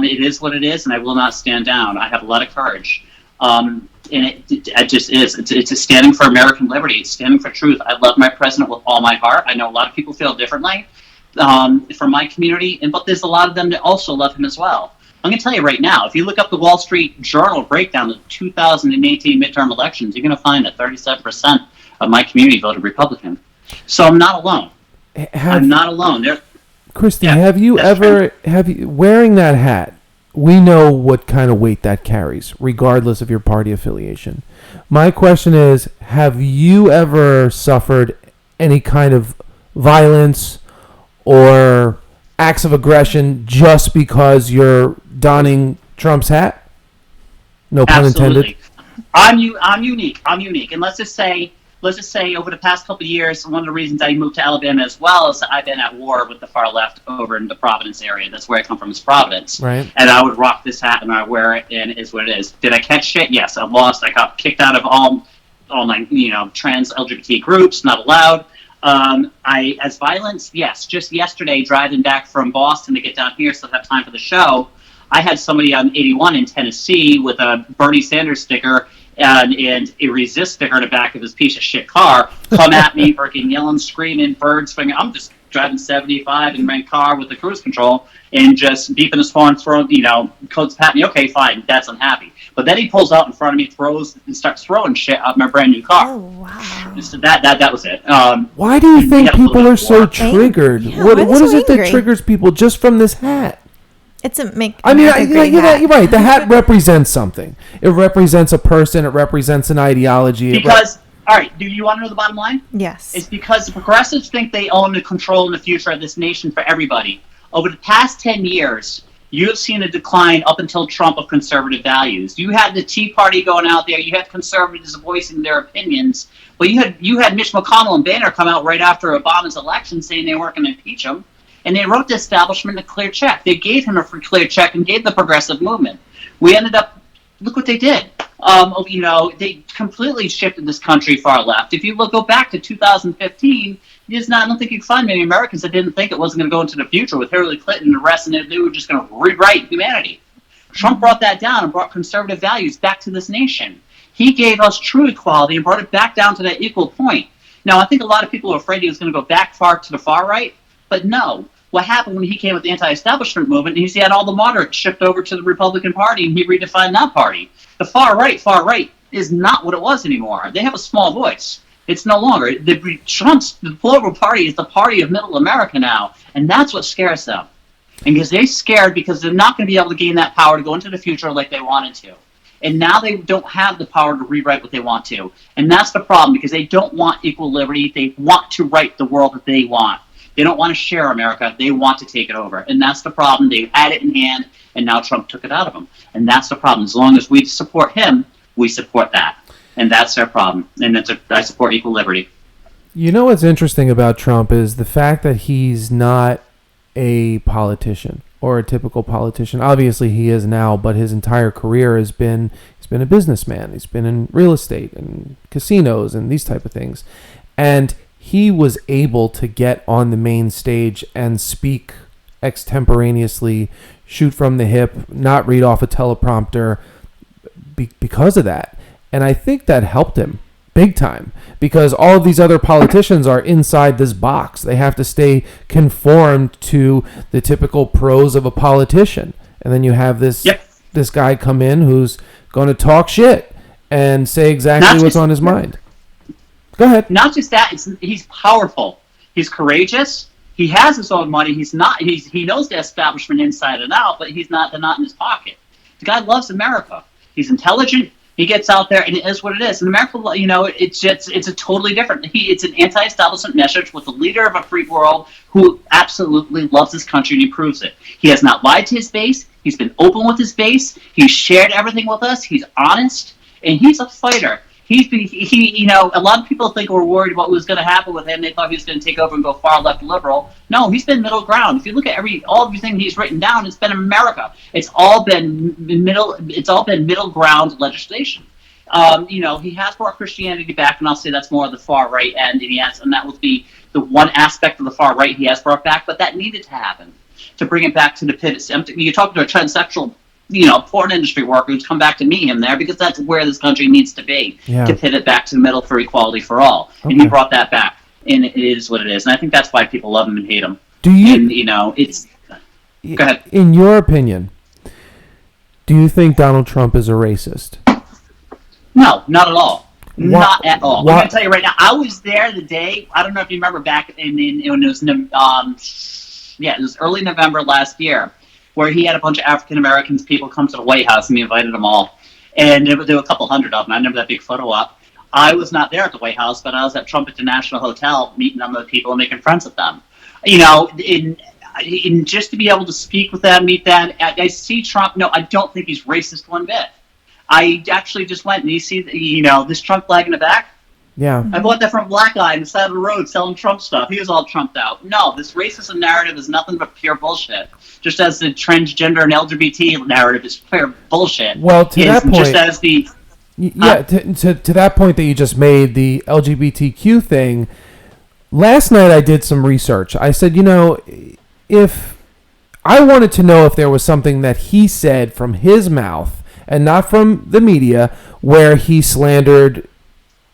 It is what it is, and I will not stand down. I have a lot of courage. And it just is. It's a standing for American liberty. It's standing for truth. I love my president with all my heart. I know a lot of people feel differently from my community, but there's a lot of them that also love him as well. I'm going to tell you right now, if you look up the Wall Street Journal breakdown of the 2018 midterm elections, you're going to find that 37% of my community voted Republican. So I'm not alone. I'm not alone. Kristy, have you wearing that hat? We know what kind of weight that carries, regardless of your party affiliation. My question is, have you ever suffered any kind of violence or acts of aggression just because you're donning Trump's hat? No pun Absolutely. intended. I'm unique. And let's just say over the past couple of years, one of the reasons I moved to Alabama as well is I've been at war with the far left over in the Providence area. That's where I come from, is Providence. Right. And I would rock this hat and I wear it, and it is what it is. Did I catch shit? Yes, I lost. I got kicked out of all my trans LGBT groups, not allowed. As violence, yes. Just yesterday, driving back from Boston to get down here, so I have time for the show. I had somebody on 81 in Tennessee with a Bernie Sanders sticker and a resist sticker in the back of his piece of shit car come at me, freaking yelling, screaming, birds swinging. I'm just driving 75 in my car with the cruise control and just beeping his phone, throwing, codes pat me. Okay, fine, that's unhappy. But then he pulls out in front of me, throws, and starts throwing shit out my brand new car. Oh, wow. So that was it. Why do you think people are so triggered? Yeah, what why is so it that angry? triggers people just from this hat? It's a make. I mean, America great hat. you're right. The hat represents something. It represents a person. It represents an ideology. Because, all right, do you want to know the bottom line? Yes. It's because the progressives think they own the control in the future of this nation for everybody. Over the past 10 years, you have seen a decline up until Trump of conservative values. You had the Tea Party going out there. You had conservatives voicing their opinions. But you had Mitch McConnell and Boehner come out right after Obama's election saying they weren't going to impeach him. And they wrote the establishment a clear check. They gave him a clear check and gave the progressive movement. We ended up, look what they did. They completely shifted this country far left. If you go back to 2015, I don't think you can find many Americans that didn't think it wasn't going to go into the future with Hillary Clinton arresting it. They were just going to rewrite humanity. Trump brought that down and brought conservative values back to this nation. He gave us true equality and brought it back down to that equal point. Now, I think a lot of people are afraid he was going to go back far to the far right. But no, what happened when he came with the anti-establishment movement is he had all the moderates shift over to the Republican Party, and he redefined that party. The far right is not what it was anymore. They have a small voice. It's no longer. The political party is the party of middle America now, and that's what scares them. And because they're scared because they're not going to be able to gain that power to go into the future like they wanted to. And now they don't have the power to rewrite what they want to. And that's the problem, because they don't want equal liberty. They want to write the world that they want. They don't want to share America. They want to take it over. And that's the problem. They had it in hand, and now Trump took it out of them. And that's the problem. As long as we support him, we support that. And that's their problem. And I support equal liberty. You know what's interesting about Trump is the fact that he's not a politician or a typical politician. Obviously, he is now, but his entire career he's been a businessman. He's been in real estate and casinos and these type of things. And he was able to get on the main stage and speak extemporaneously, shoot from the hip, not read off a teleprompter because of that. And I think that helped him big time, because all of these other politicians are inside this box. They have to stay conformed to the typical prose of a politician. And then you have this guy come in who's going to talk shit and say exactly what's on his mind. Go ahead. Not just that, he's powerful. He's courageous. He has his own money. He knows the establishment inside and out, but they're not in his pocket. The guy loves America. He's intelligent. He gets out there, and it is what it is. In America, it's a totally different. It's an anti-establishment message with the leader of a free world who absolutely loves this country, and he proves it. He has not lied to his base. He's been open with his base. He's shared everything with us. He's honest, and he's a fighter. A lot of people think we're worried what was going to happen with him. They thought he was going to take over and go far left liberal. No, he's been middle ground. If you look at everything he's written down, it's been America. It's all been middle ground legislation. He has brought Christianity back, and I'll say that's more of the far right end, and that would be the one aspect of the far right he has brought back, but that needed to happen to bring it back to the pit. You're talking to a transsexual porn industry worker who's come back to meet him there, because that's where this country needs to be, to pivot back to the middle for equality for all. Okay. And he brought that back, and it is what it is. And I think that's why people love him and hate him. Do you? And, go ahead. In your opinion, do you think Donald Trump is a racist? No, not at all. Not at all. I'm going to tell you right now. I was there the day. I don't know if you remember back when it was early November last year, where he had a bunch of African Americans people come to the White House, and he invited them all. And there were a couple hundred of them. I remember that big photo op. I was not there at the White House, but I was at Trump International Hotel meeting them with people and making friends with them. and just to be able to speak with them, meet them, I see Trump. No, I don't think he's racist one bit. I actually just went and you see, this Trump flag in the back. Yeah. I bought that from a black guy on the side of the road selling Trump stuff. He was all Trumped out. No, this racism narrative is nothing but pure bullshit. Just as the transgender and LGBT narrative is pure bullshit. Well, to that point, just as the to that point that you just made, the LGBTQ thing. Last night I did some research. I said, if I wanted to know if there was something that he said from his mouth and not from the media where he slandered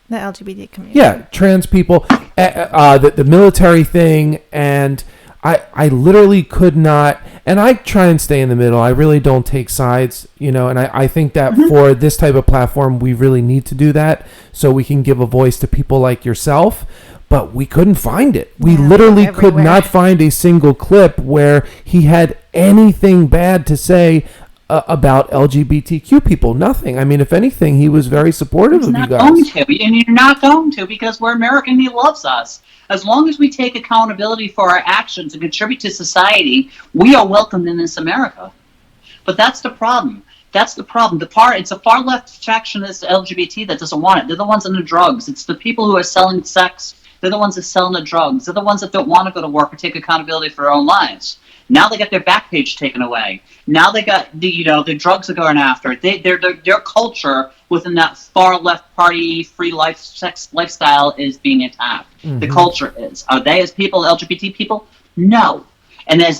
the LGBT community. Yeah, trans people, the military thing, and I literally could not, and I try and stay in the middle. I really don't take sides, and I think that for this type of platform, we really need to do that so we can give a voice to people like yourself, but we couldn't find it. We literally could not find a single clip where he had anything bad to say about LGBTQ people. Nothing. I mean, if anything, he was very supportive of you guys. Going to, and you're not going to, because we're American and he loves us. As long as we take accountability for our actions and contribute to society, we are welcomed in this America. But that's the problem. That's the problem. It's a far left faction of this LGBT that doesn't want it. They're the ones in the drugs. It's the people who are selling sex. They're the ones that sell the drugs. They're the ones that don't want to go to work or take accountability for their own lives. Now they got their back page taken away. Now they got the drugs are going after it. Their culture within that far left party free sex lifestyle is being attacked. Mm-hmm. The culture is. Are they as people, LGBT people? No. And as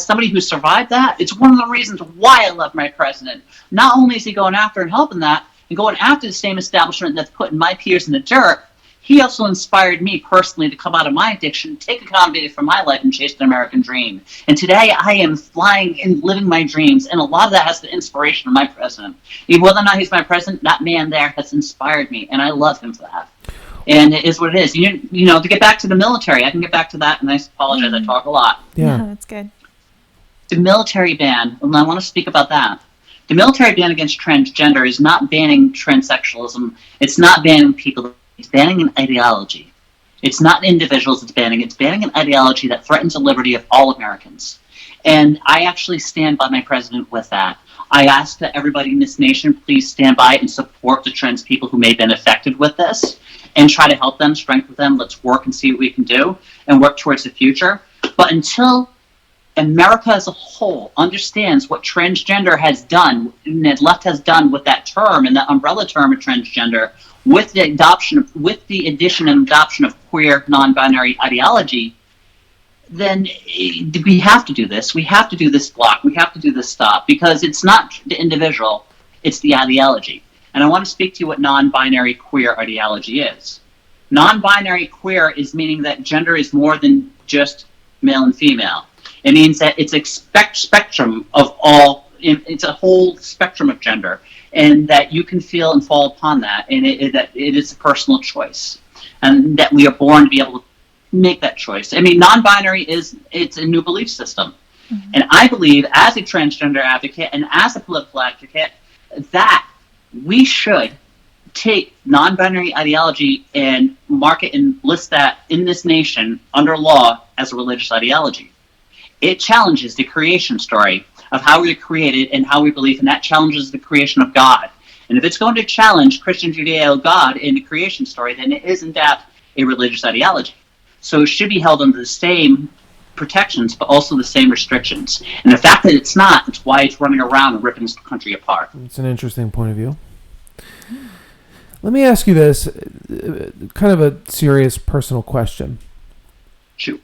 somebody who survived that, it's one of the reasons why I love my president. Not only is he going after and helping that, and going after the same establishment that's putting my peers in the dirt, he also inspired me personally to come out of my addiction, take accountability for my life, and chase the American dream. And today I am flying and living my dreams, and a lot of that has the inspiration of my president. Whether or not he's my president, that man there has inspired me, and I love him for that. And it is what it is. To get back to the military, I can get back to that, and I apologize, I talk a lot. Yeah, no, that's good. The military ban, and I want to speak about that. The military ban against transgender is not banning transsexualism. It's not banning people. It's banning an ideology. It's not individuals it's banning an ideology that threatens the liberty of all Americans. And I actually stand by my president with that. I ask that everybody in this nation please stand by and support the trans people who may have been affected with this and try to help them, strengthen them. Let's work and see what we can do and work towards the future. But until America as a whole understands what transgender has done, and the left has done with that term and that umbrella term of transgender, with the addition and adoption of queer, non-binary ideology, then we have to do this. We have to do this block. We have to do this stop, because it's not the individual, it's the ideology. And I want to speak to you what non-binary queer ideology is. Non-binary queer is meaning that gender is more than just male and female. It means that it's a spectrum of all, it's a whole spectrum of gender, and that you can feel and fall upon that, and that it is a personal choice, and that we are born to be able to make that choice. I mean, non-binary it's a new belief system. Mm-hmm. And I believe, as a transgender advocate and as a political advocate, that we should take non-binary ideology and mark it and list that in this nation under law as a religious ideology. It challenges the creation story of how we were created and how we believe, and that challenges the creation of God. And if it's going to challenge Christian Judeo God in the creation story, then it is in fact a religious ideology. So it should be held under the same protections, but also the same restrictions. And the fact that it's not, it's why it's running around and ripping this country apart. It's an interesting point of view. Let me ask you this, kind of a serious personal question. Shoot.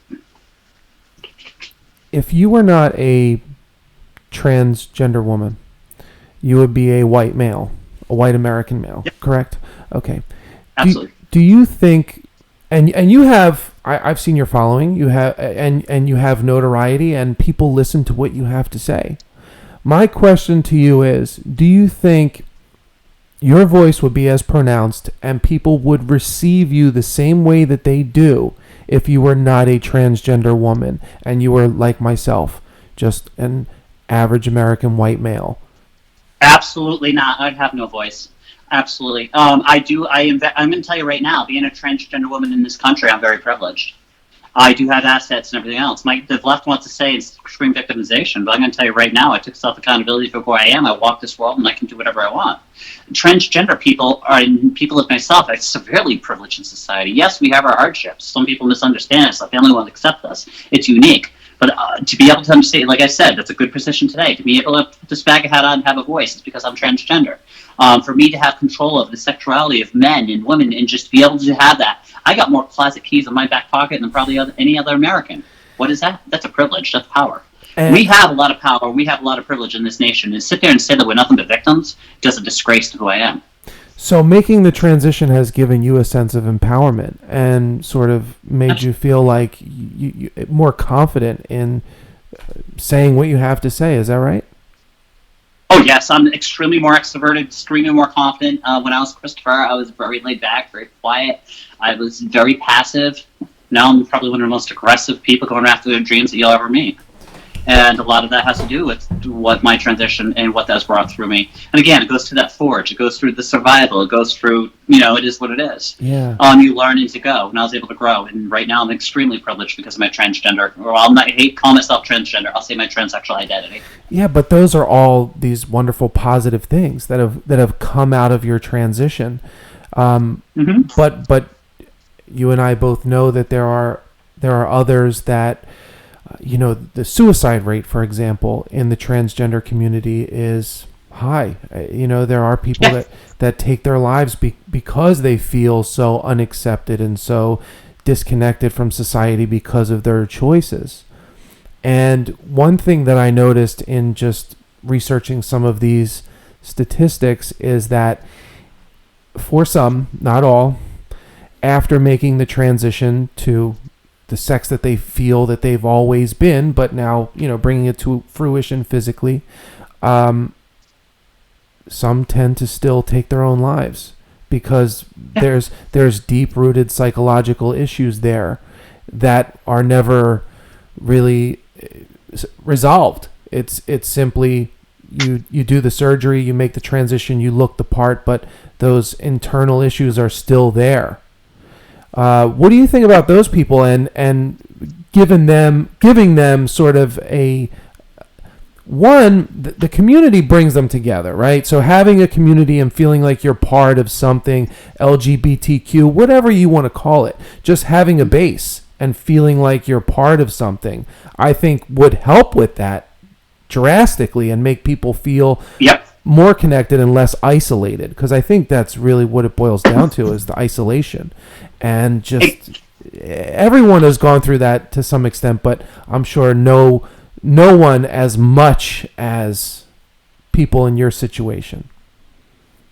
If you were not a transgender woman, you would be a white male, a white American male, yep. Correct? Okay. Absolutely. Do you think, and you have, I've seen your following, you have, and you have notoriety, and people listen to what you have to say. My question to you is, do you think your voice would be as pronounced and people would receive you the same way that they do if you were not a transgender woman and you were like myself, just an average American white male? Absolutely not. I'd have no voice. Absolutely. I'm going to tell you right now, being a transgender woman in this country, I'm very privileged. I do have assets and everything else. The left wants to say it's extreme victimization, but I'm going to tell you right now, I took self-accountability for who I am. I walk this world, and I can do whatever I want. Transgender people, and people like myself, are severely privileged in society. Yes, we have our hardships. Some people misunderstand us. The family won't accept us. It's unique. But to be able to understand, like I said, that's a good position today. To be able to put this bag of hat on and have a voice is because I'm transgender. For me to have control of the sexuality of men and women and just be able to have that. I got more closet keys in my back pocket than probably any other American. What is that? That's a privilege. That's power. And we have a lot of power. We have a lot of privilege in this nation. And sit there and say that we're nothing but victims does a disgrace to who I am. So making the transition has given you a sense of empowerment and sort of made you feel like you more confident in saying what you have to say. Is that right? Oh, yes. I'm extremely more extroverted, extremely more confident. When I was Christopher, I was very laid back, very quiet. I was very passive. Now I'm probably one of the most aggressive people going after their dreams that you'll ever meet. And a lot of that has to do with what my transition and what that's brought through me. And again, it goes to that forge. It goes through the survival. It goes through, it is what it is. Yeah. You learn as you go. And I was able to grow. And right now I'm extremely privileged because of my transgender, or I hate calling myself transgender. I'll say my transsexual identity. Yeah, but those are all these wonderful positive things that have come out of your transition. But you and I both know that there are others that, the suicide rate, for example, in the transgender community is high. There are people that take their lives because they feel so unaccepted and so disconnected from society because of their choices. And one thing that I noticed in just researching some of these statistics is that for some, not all, after making the transition to the sex that they feel that they've always been, but now, bringing it to fruition physically, some tend to still take their own lives because there's deep-rooted psychological issues there that are never really resolved. It's simply you do the surgery, you make the transition, you look the part, but those internal issues are still there. What do you think about those people and giving them sort of the community brings them together, right? So having a community and feeling like you're part of something, LGBTQ, whatever you want to call it, just having a base and feeling like you're part of something, I think would help with that drastically and make people feel more connected and less isolated, because I think that's really what it boils down to, is the isolation. And just everyone has gone through that to some extent, but I'm sure no one as much as people in your situation.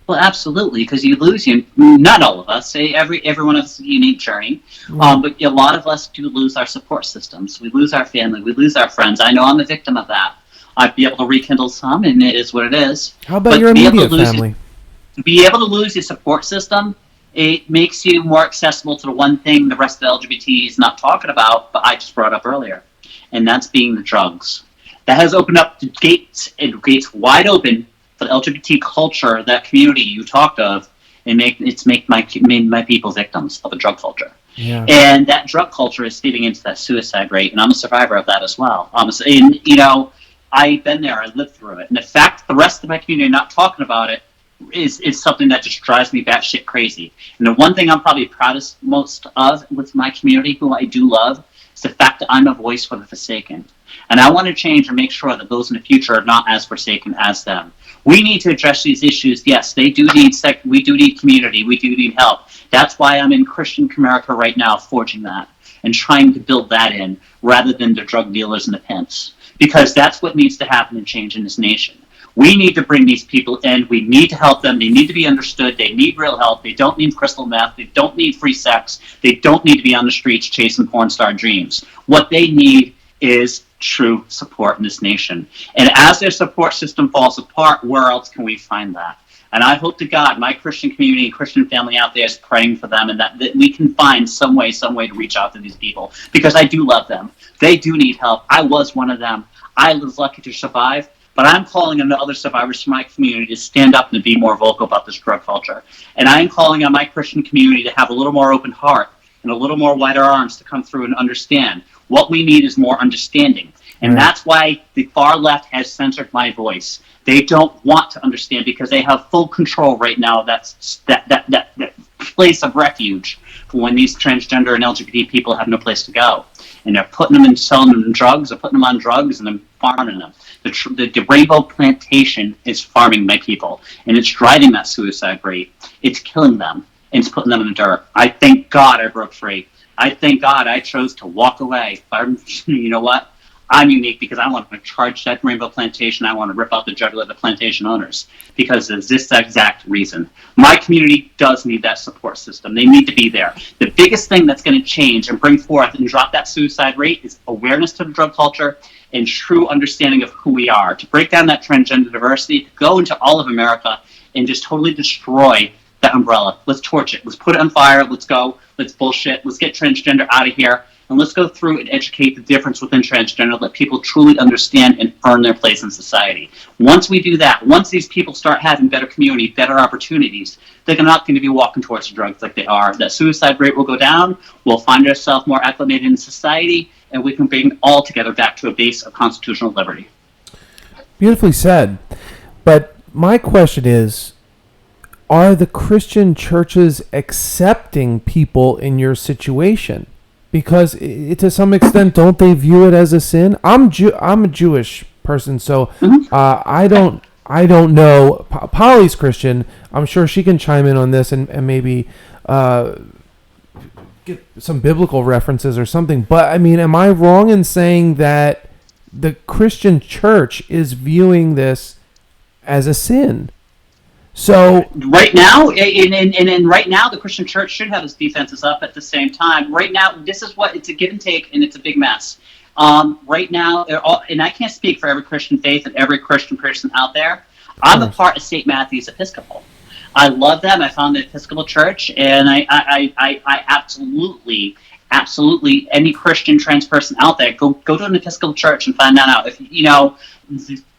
Well, absolutely, because you lose not all of us, everyone has a unique journey, but a lot of us do lose our support systems. We lose our family, we lose our friends. I know I'm a victim of that. I'd be able to rekindle some, and it is what it is. How about your immediate family? Be able to lose your support system, it makes you more accessible to the one thing the rest of the LGBT is not talking about, but I just brought up earlier, and that's being the drugs. That has opened up the gates wide open for the LGBT culture, that community you talked of, and made my people victims of a drug culture. Yeah. And that drug culture is feeding into that suicide rate, and I'm a survivor of that as well. I've been there, I lived through it. And the fact the rest of my community not talking about it is something that just drives me batshit crazy. And the one thing I'm probably proudest most of with my community, who I do love, is the fact that I'm a voice for the forsaken. And I want to change and make sure that those in the future are not as forsaken as them. We need to address these issues. Yes, we do need community, we do need help. That's why I'm in Christian America right now, forging that and trying to build that in, rather than the drug dealers and the pimps. Because that's what needs to happen and change in this nation. We need to bring these people in. We need to help them. They need to be understood. They need real help. They don't need crystal meth. They don't need free sex. They don't need to be on the streets chasing porn star dreams. What they need is true support in this nation. And as their support system falls apart, where else can we find that? And I hope to God my Christian community and Christian family out there is praying for them, and that we can find some way to reach out to these people, because I do love them. They do need help. I was one of them. I was lucky to survive, but I'm calling on the other survivors from my community to stand up and be more vocal about this drug culture. And I am calling on my Christian community to have a little more open heart and a little more wider arms to come through and understand. What we need is more understanding. And that's why the far left has censored my voice. They don't want to understand because they have full control right now. That's that place of refuge for when these transgender and LGBT people have no place to go. And they're putting them and selling them drugs, or putting them on drugs, and then farming them. The rainbow plantation is farming my people, and it's driving that suicide rate. It's killing them, and it's putting them in the dirt. I thank God I broke free. I thank God I chose to walk away. You know what? I'm unique because I want to charge that rainbow plantation. I want to rip out the jugular of the plantation owners because of this exact reason. My community does need that support system. They need to be there. The biggest thing that's going to change and bring forth and drop that suicide rate is awareness to the drug culture and true understanding of who we are. To break down that transgender diversity, to go into all of America and just totally destroy that umbrella. Let's torch it. Let's put it on fire. Let's go. Let's bullshit. Let's get transgender out of here. And let's go through and educate the difference within transgender, let people truly understand and earn their place in society. Once we do that, once these people start having better community, better opportunities, they're not going to be walking towards the drugs like they are. That suicide rate will go down, we'll find ourselves more acclimated in society, and we can bring all together back to a base of constitutional liberty. Beautifully said. But my question is, are the Christian churches accepting people in your situation? Because to some extent, don't they view it as a sin? I'm a Jewish person, so I don't know. Polly's Christian. I'm sure she can chime in on this and maybe get some biblical references or something. But I mean, am I wrong in saying that the Christian church is viewing this as a sin? So right now, and right now, the Christian church should have its defenses up at the same time. Right now, this is what it's a give and take, and it's a big mess. Right now, and I can't speak for every Christian faith and every Christian person out there. I'm a part of St. Matthew's Episcopal. I love them. I found the Episcopal Church, and I absolutely, any Christian trans person out there, go to an Episcopal church and find that out. If you know.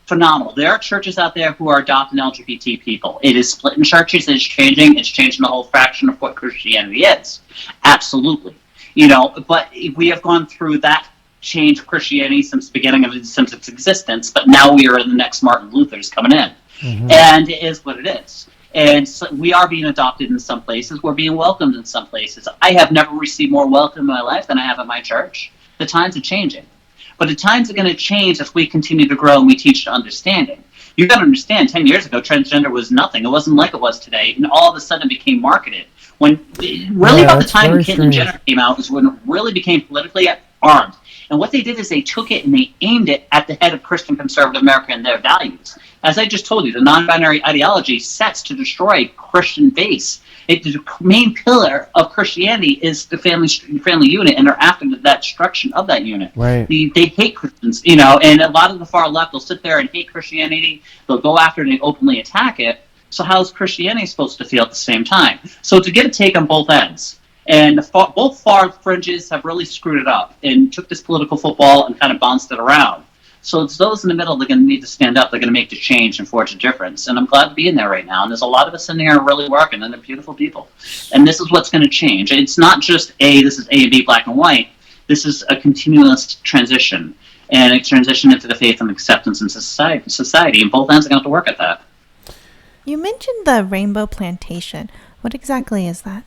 Phenomenal. There are churches out there who are adopting LGBT people. It is splitting churches. It's changing. It's changing the whole fraction of what Christianity is. Absolutely. But we have gone through that change of Christianity since its existence. But now we are in the next Martin Luther's coming in, and it is what it is. And so we are being adopted in some places. We're being welcomed in some places. I have never received more welcome in my life than I have at my church. The times are changing. But the times are going to change as we continue to grow and we teach to understanding. You got to understand, 10 years ago, transgender was nothing. It wasn't like it was today. And all of a sudden it became marketed. When really about the time Caitlyn and Jenner came out was when it really became politically armed. And what they did is they took it and they aimed it at the head of Christian conservative America and their values. As I just told you, the non-binary ideology sets to destroy Christian base. The main pillar of Christianity is the family unit, and they're after that destruction of that unit. Right. They hate Christians, and a lot of the far left will sit there and hate Christianity. They'll go after it and openly attack it. So how's Christianity supposed to feel at the same time? So to get a take on both ends, and both far fringes have really screwed it up and took this political football and kind of bounced it around. So it's those in the middle that are going to need to stand up. They're going to make the change and forge a difference. And I'm glad to be in there right now. And there's a lot of us in there really working, and they're beautiful people. And this is what's going to change. It's not just this is A and B, black and white. This is a continuous transition. And a transition into the faith and acceptance in society. And both ends are going to have to work at that. You mentioned the Rainbow Plantation. What exactly is that?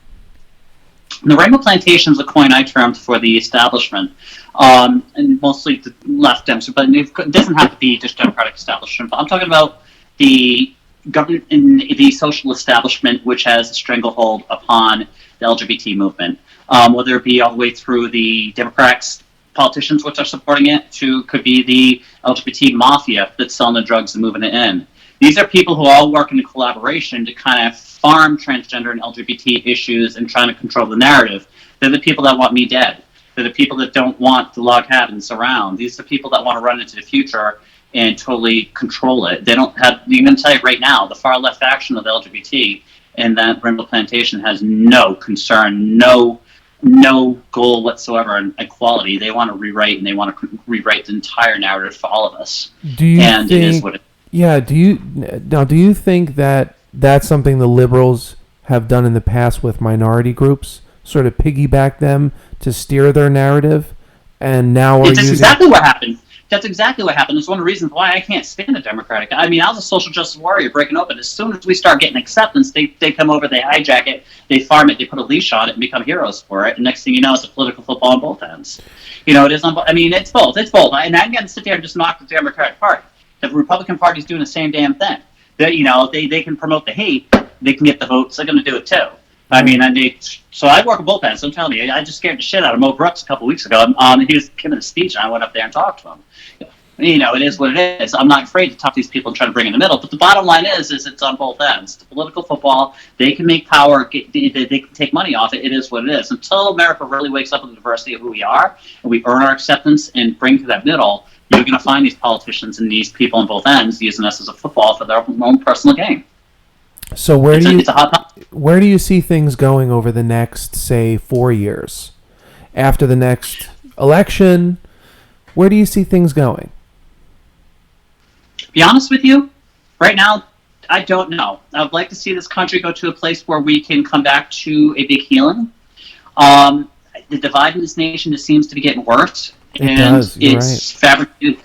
The Rainbow Plantation is a coin I termed for the establishment, and mostly the left Democrats, but it doesn't have to be just Democratic establishment. But I'm talking about the government and the social establishment, which has a stranglehold upon the LGBT movement, whether it be all the way through the Democrats, politicians which are supporting it, to could be the LGBT mafia that's selling the drugs and moving it in. These are people who all work in collaboration to kind of farm transgender and LGBT issues and trying to control the narrative. They're the people that want me dead. They're the people that don't want the log cabins around. These are the people that want to run into the future and totally control it. They don't have, I'm going to tell you right now, the far left faction of the LGBT and that Rainbow Plantation has no concern, no goal whatsoever on equality. They want to rewrite, and they want to rewrite the entire narrative for all of us. It is what it. Yeah. Do you think that that's something the liberals have done in the past with minority groups? sort of piggyback them to steer their narrative, and now we're That's exactly what happened. That's exactly what happened. It's one of the reasons why I can't stand the Democratic. I mean, I was a social justice warrior breaking open. As soon as we start getting acceptance, they come over, they hijack it, they farm it, they put a leash on it, and become heroes for it. And next thing you know, it's a political football on both ends. You know, it is. I mean, it's both. It's both. And I'm going to sit there and just knock the Democratic Party. The Republican Party's doing the same damn thing. They can promote the hate. They can get the votes. They're going to do it too. I mean, so I work on both ends. I'm telling you, I just scared the shit out of Mo Brooks a couple weeks ago. He was giving a speech, and I went up there and talked to him. You know, it is what it is. I'm not afraid to talk to these people and try to bring in the middle. But the bottom line is it's on both ends. The political football, they can make power, they can take money off it. It is what it is. Until America really wakes up with the diversity of who we are, and we earn our acceptance and bring to that middle, you're going to find these politicians and these people on both ends using us as a football for their own personal gain. So where do you see things going over the next, say, 4 years? After the next election, where do you see things going? Be honest with you, right now, I don't know. I would like to see this country go to a place where we can come back to a big healing. The divide in this nation just seems to be getting worse. It's fabricated.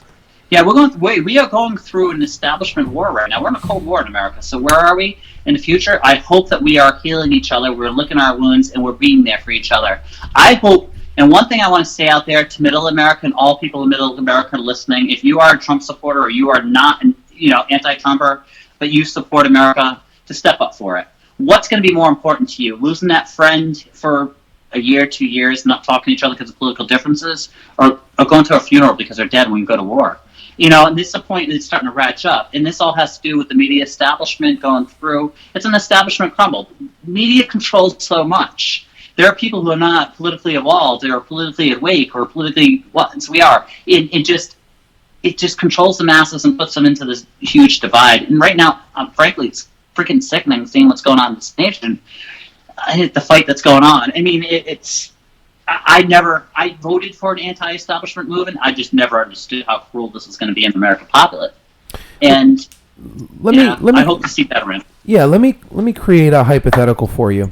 Yeah, we are going through an establishment war right now. We're in a Cold War in America. So where are we in the future? I hope that we are healing each other. We're licking our wounds, and we're being there for each other. I hope. And one thing I want to say out there to Middle America and all people in Middle America listening: if you are a Trump supporter or you are not, anti-Trumper, but you support America, to step up for it. What's going to be more important to you? Losing that friend for a year, 2 years, not talking to each other because of political differences, or going to a funeral because they're dead when we go to war? And this is a point that's starting to ratchet up. And this all has to do with the media establishment going through. It's an establishment crumble. Media controls so much. There are people who are not politically evolved, or politically awake, or politically as we are. It just controls the masses and puts them into this huge divide. And right now, frankly, it's freaking sickening seeing what's going on in this nation. The fight that's going on. I mean, I voted for an anti-establishment movement. I just never understood how cruel this is going to be in the American populace. And I hope to see better in. Yeah, let me create a hypothetical for you.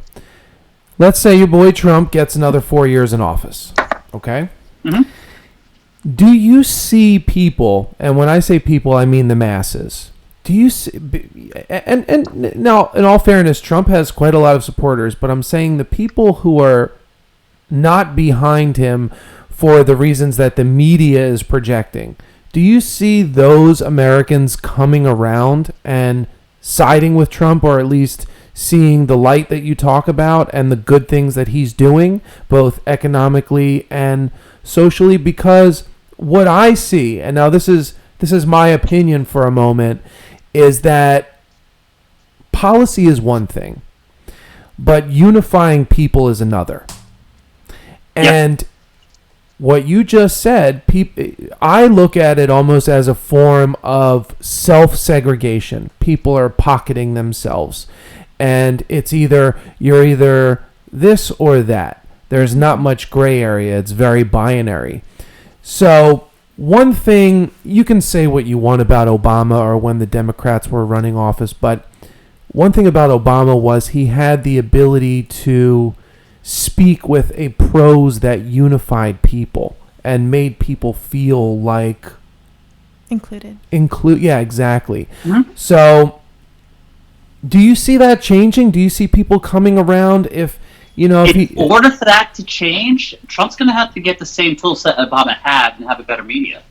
Let's say your boy Trump gets another 4 years in office, okay? Mm-hmm. Do you see people, and when I say people, I mean the masses, do you see, and now, in all fairness, Trump has quite a lot of supporters, but I'm saying the people who are not behind him for the reasons that the media is projecting, do you see those Americans coming around and siding with Trump, or at least seeing the light that you talk about and the good things that he's doing, both economically and socially? Because what I see, and now this is my opinion for a moment, is that policy is one thing, but unifying people is another. And what you just said, I look at it almost as a form of self-segregation. People are pocketing themselves. And it's you're either this or that. There's not much gray area. It's very binary. So one thing, you can say what you want about Obama or when the Democrats were running office, but one thing about Obama was he had the ability to speak with a prose that unified people and made people feel like included. Yeah, exactly. Mm-hmm. So do you see that changing? Do you see people coming around in order for that to change, Trump's going to have to get the same tool set Obama had and have a better media.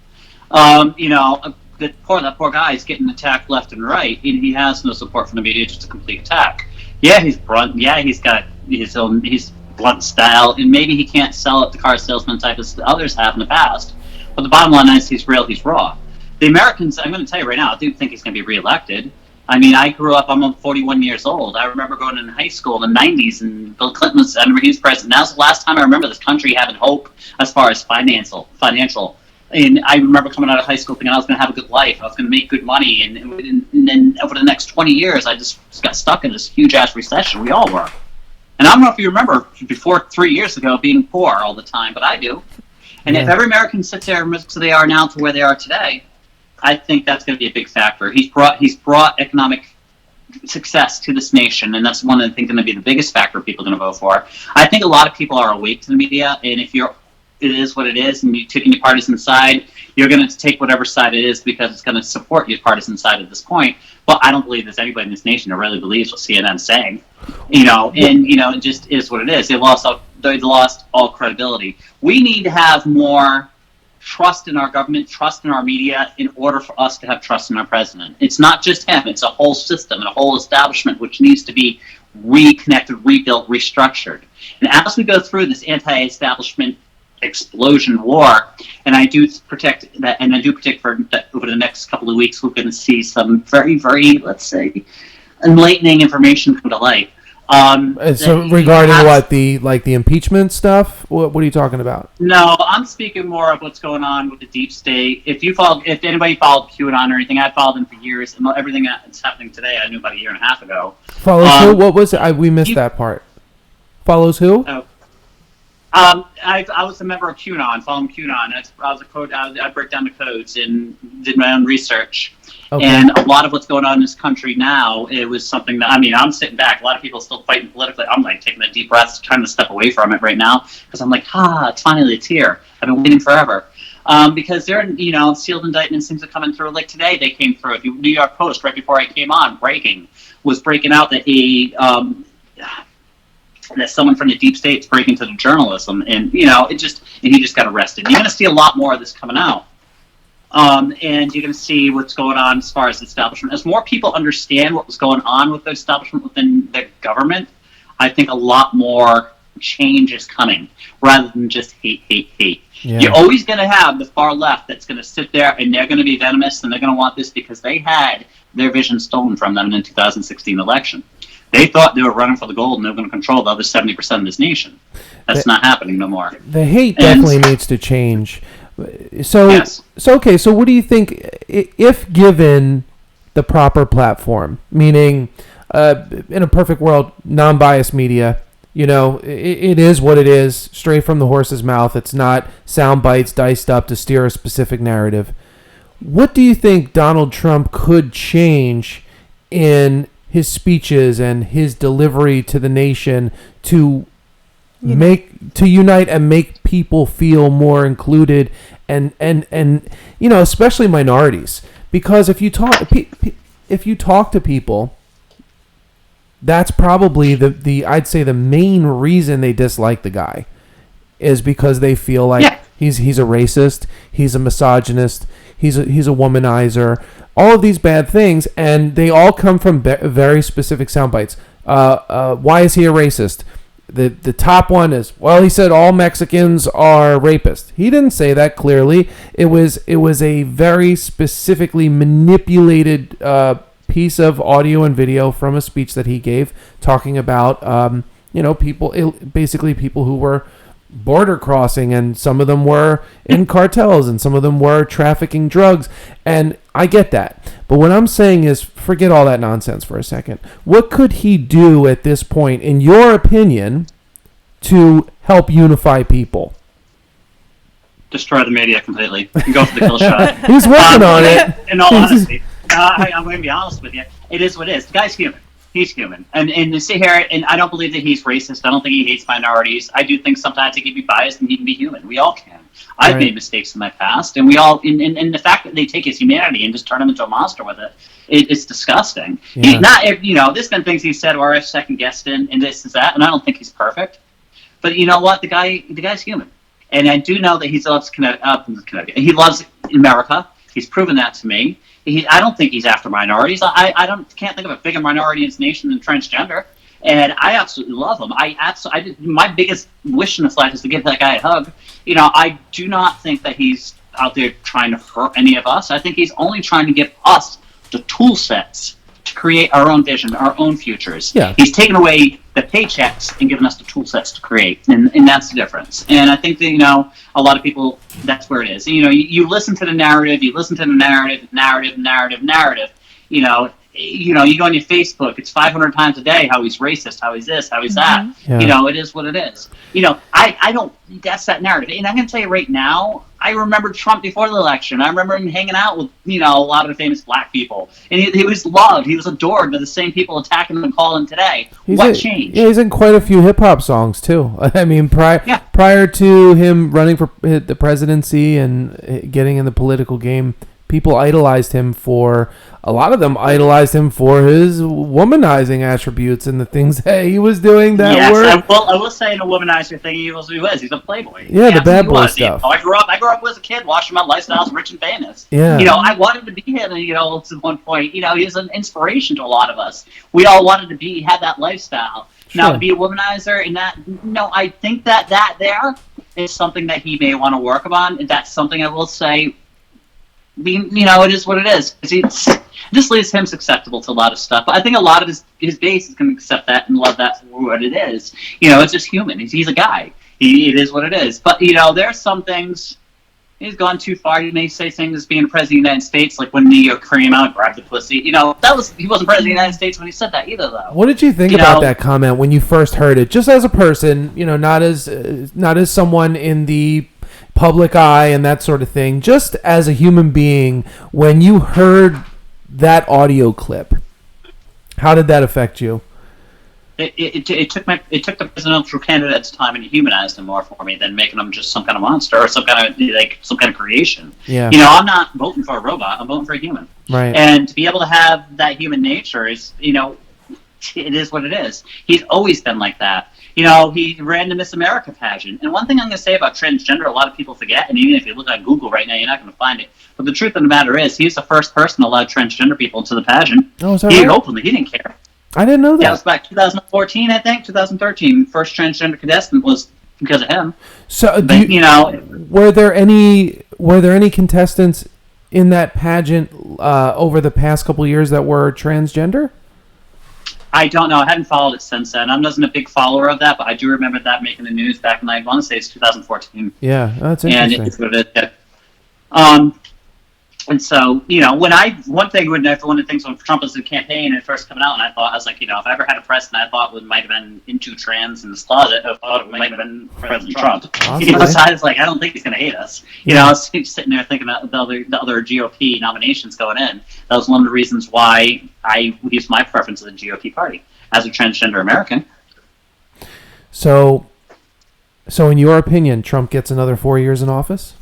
That poor guy is getting attacked left and right, and he has no support from the media, just a complete attack. Yeah, he's blunt. Yeah, he's got his blunt style, and maybe he can't sell it the car salesman type as others have in the past. But the bottom line is he's real, he's raw. The Americans, I'm going to tell you right now, I do think he's going to be reelected. I mean, I grew up, I'm 41 years old. I remember going in high school in the 90s, and Bill Clinton I remember he was president. That was the last time I remember this country having hope as far as financial. And I remember coming out of high school thinking I was going to have a good life. I was going to make good money. And then over the next 20 years, I just got stuck in this huge-ass recession. We all were. And I don't know if you remember before 3 years ago being poor all the time, but I do. And if every American sits there and so they are now to where they are today, I think that's going to be a big factor. He's brought economic success to this nation, and that's one of the things going to be the biggest factor people are going to vote for. I think a lot of people are awake to the media, and if it is what it is, and you're taking your partisan side, you're going to take whatever side it is because it's going to support your partisan side at this point. But I don't believe there's anybody in this nation that really believes what CNN's saying. It just is what it is. They lost all credibility. We need to have more trust in our government, trust in our media, in order for us to have trust in our president. It's not just him, it's a whole system and a whole establishment which needs to be reconnected, rebuilt, restructured. And as we go through this anti-establishment explosion war, and I do predict that over the next couple of weeks we're going to see some very, very, let's say, enlightening information come to light. So regarding the impeachment stuff, what are you talking about? No, I'm speaking more of what's going on with the deep state. If anybody followed QAnon or anything, I followed them for years, and everything that's happening today I knew about a year and a half ago. Follows who? What was it? We missed that part. Follows who? Oh. I was a member of QAnon, following QAnon. I break down the codes and did my own research. Okay. And a lot of what's going on in this country now, it was something that, I'm sitting back. A lot of people are still fighting politically. I'm like taking a deep breath, trying to step away from it right now, because I'm like, it's here. I've been waiting forever. Because they're, sealed indictments, things are coming through. Like today, they came through. The New York Post, right before I came on, breaking out that that someone from the deep state's breaking into the journalism, and he just got arrested. You're going to see a lot more of this coming out. And you're going to see what's going on as far as the establishment. As more people understand what was going on with the establishment within the government, I think a lot more change is coming, rather than just hate. Yeah. You're always going to have the far left that's going to sit there, and they're going to be venomous, and they're going to want this because they had their vision stolen from them in the 2016 election. They thought they were running for the gold and they were going to control the other 70% of this nation. That's not happening no more. The hate definitely needs to change. So what do you think, if given the proper platform, meaning in a perfect world, non-biased media, it is what it is, straight from the horse's mouth. It's not sound bites diced up to steer a specific narrative. What do you think Donald Trump could change in his speeches and his delivery to the nation to unite and make people feel more included and especially minorities? Because if you talk to people, that's probably the I'd say the main reason they dislike the guy is because they feel like he's a racist, he's a misogynist, he's a womanizer, all of these bad things, and they all come from very specific sound bites. Why is he a racist? The top one is, he said all Mexicans are rapists. He didn't say that clearly. It was a very specifically manipulated piece of audio and video from a speech that he gave, talking about people who were border crossing, and some of them were in cartels, and some of them were trafficking drugs. And I get that, but what I'm saying is, forget all that nonsense for a second. What could he do at this point, in your opinion, to help unify people? Destroy the media completely. Go for the kill shot. He's working on it. In all honesty, I'm going to be honest with you. It is what it is. The guy's human. He's human. And to sit here, and I don't believe that he's racist. I don't think he hates minorities. I do think sometimes he can be biased, and he can be human. We all can. I've made mistakes in my past, and we all, and the fact that they take his humanity and just turn him into a monster with it, it's disgusting. Yeah. There's been things he said where I've second guessed and this is that, and I don't think he's perfect. But you know what? The guy's human. And I do know that he loves Connecticut. He loves America. He's proven that to me. I don't think he's after minorities. I can't think of a bigger minority in this nation than transgender, and I absolutely love him. My biggest wish in this life is to give that guy a hug. I do not think that he's out there trying to hurt any of us. I think he's only trying to give us the tool sets to create our own vision, our own futures. Yeah. He's taken away the paychecks and given us the tool sets to create, and that's the difference. And I think that, a lot of people, that's where it is. You listen to the narrative, you go on your Facebook, it's 500 times a day how he's racist, how he's this, how he's that. Yeah. It is what it is. I don't, that's that narrative. And I'm going to tell you right now, I remember Trump before the election. I remember him hanging out with, a lot of the famous black people. And he was loved. He was adored by the same people attacking him and calling today. What changed? Yeah, he's in quite a few hip-hop songs, too. I mean, prior to him running for the presidency and getting in the political game, people idolized him for... A lot of them idolized him for his womanizing attributes and the things that he was doing that were... Yes, I will say in a womanizer thing, he was. He's a playboy. Yeah, the bad boy stuff. I grew up as a kid watching my lifestyles rich and famous. Yeah. I wanted to be him, at one point. He was an inspiration to a lot of us. We all wanted to have that lifestyle. Sure. Now, to be a womanizer and that, I think that there is something that he may want to work on. And that's something I will say, it is what it is. This leaves him susceptible to a lot of stuff. But I think a lot of his base is going to accept that and love that for what it is. It's just human. He's a guy. It is what it is. But, there are some things... He's gone too far. He may say things as being president of the United States, like when the Korean out grabbed the pussy. He wasn't president of the United States when he said that either, though. What did you think about that comment when you first heard it? Just as a person, not as someone in the public eye and that sort of thing. Just as a human being, when you heard that audio clip, how did that affect you? It took the presidential candidate at the time and humanized him more for me than making him just some kind of monster or some kind of creation. Yeah. I'm not voting for a robot. I'm voting for a human. Right. And to be able to have that human nature is, it is what it is. He's always been like that. He ran the Miss America pageant. And one thing I'm going to say about transgender, a lot of people forget, and even if you look on Google right now, you're not going to find it. But the truth of the matter is, he's the first person to allow transgender people into the pageant. Oh, is that He right? openly. He didn't care. I didn't know that. Yeah, it was back 2014, I think, 2013. First transgender contestant was because of him. So, but, were there any contestants in that pageant over the past couple of years that were transgender? I don't know. I hadn't followed it since then. I wasn't a big follower of that, but I do remember that making the news back in, I want to say it's 2014. Yeah, that's interesting. And it's what it is. And so, one of the things when Trump was in the campaign and first coming out, and I was like, if I ever had a president I thought might have been into trans in his closet, I thought it might have been President Trump. So I was like, I don't think he's going to hate us. I was sitting there thinking about the other GOP nominations going in. That was one of the reasons why I used my preference of the GOP party as a transgender American. So in your opinion, Trump gets another 4 years in office?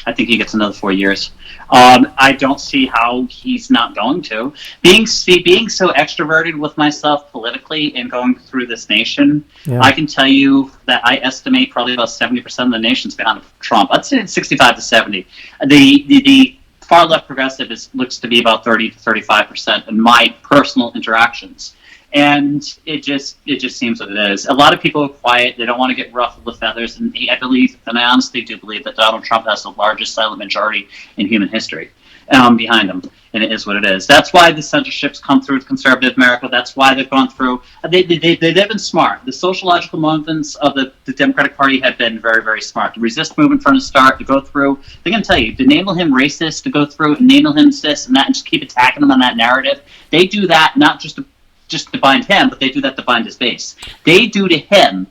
I think he gets another 4 years. I don't see how he's not going to. Being so extroverted with myself politically and going through this nation, I can tell you that I estimate probably about 70% of the nation's behind Trump. I'd say it's 65 to 70. The far left progressive looks to be about 30 to 35% in my personal interactions. And it just seems what it is. A lot of people are quiet. They don't want to get ruffled with feathers. And I honestly do believe that Donald Trump has the largest silent majority in human history behind him. And it is what it is. That's why the censorship's come through conservative America. That's why they've gone through. They've been smart. The sociological movements of the Democratic Party have been very, very smart. The resist movement from the start to go through. They're going to tell you, to enable him racist, to go through and enable him this and that and just keep attacking him on that narrative. They do that not just to bind him, but they do that to bind his base. They do to him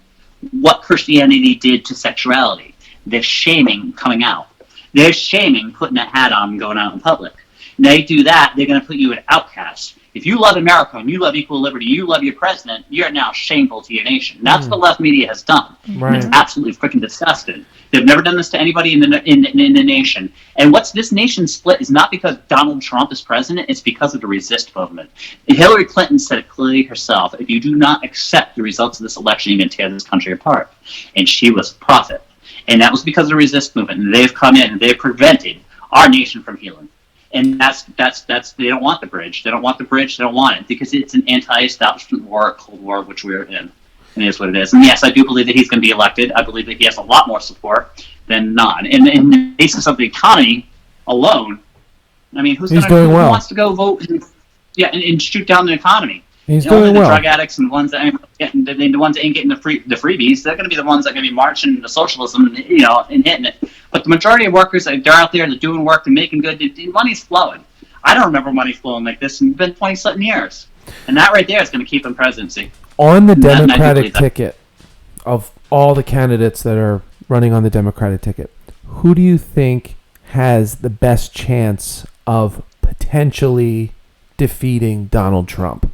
what Christianity did to sexuality. They're shaming coming out. They're shaming putting a hat on and going out in public. And they do that, they're going to put you an outcast. If you love America and you love equal liberty, you love your president, you're now shameful to your nation. And that's what left media has done. Right. And it's absolutely freaking disgusting. They've never done this to anybody in the nation. And what's this nation split is not because Donald Trump is president, it's because of the resist movement. Hillary Clinton said it clearly herself, if you do not accept the results of this election, you're going to tear this country apart. And she was a prophet. And that was because of the resist movement. And they've come in and they've prevented our nation from healing. And that's they don't want the bridge. They don't want the bridge. They don't want it because it's an anti-establishment war, a Cold War, which we're in. And it is what it is. And yes, I do believe that he's going to be elected. I believe that he has a lot more support than not. And in the basis of the economy alone, I mean, who wants to go vote and shoot down the economy? He's doing well. The drug addicts and the ones that ain't getting the freebies, they're going to be the ones that are going to be marching into socialism, and hitting it. But the majority of workers, they're out there, they're doing work, they're making good. The money's flowing. I don't remember money flowing like this in been 20-something years. And that right there is going to keep him presidency. On the Democratic ticket, of all the candidates that are running on the Democratic ticket, who do you think has the best chance of potentially defeating Donald Trump?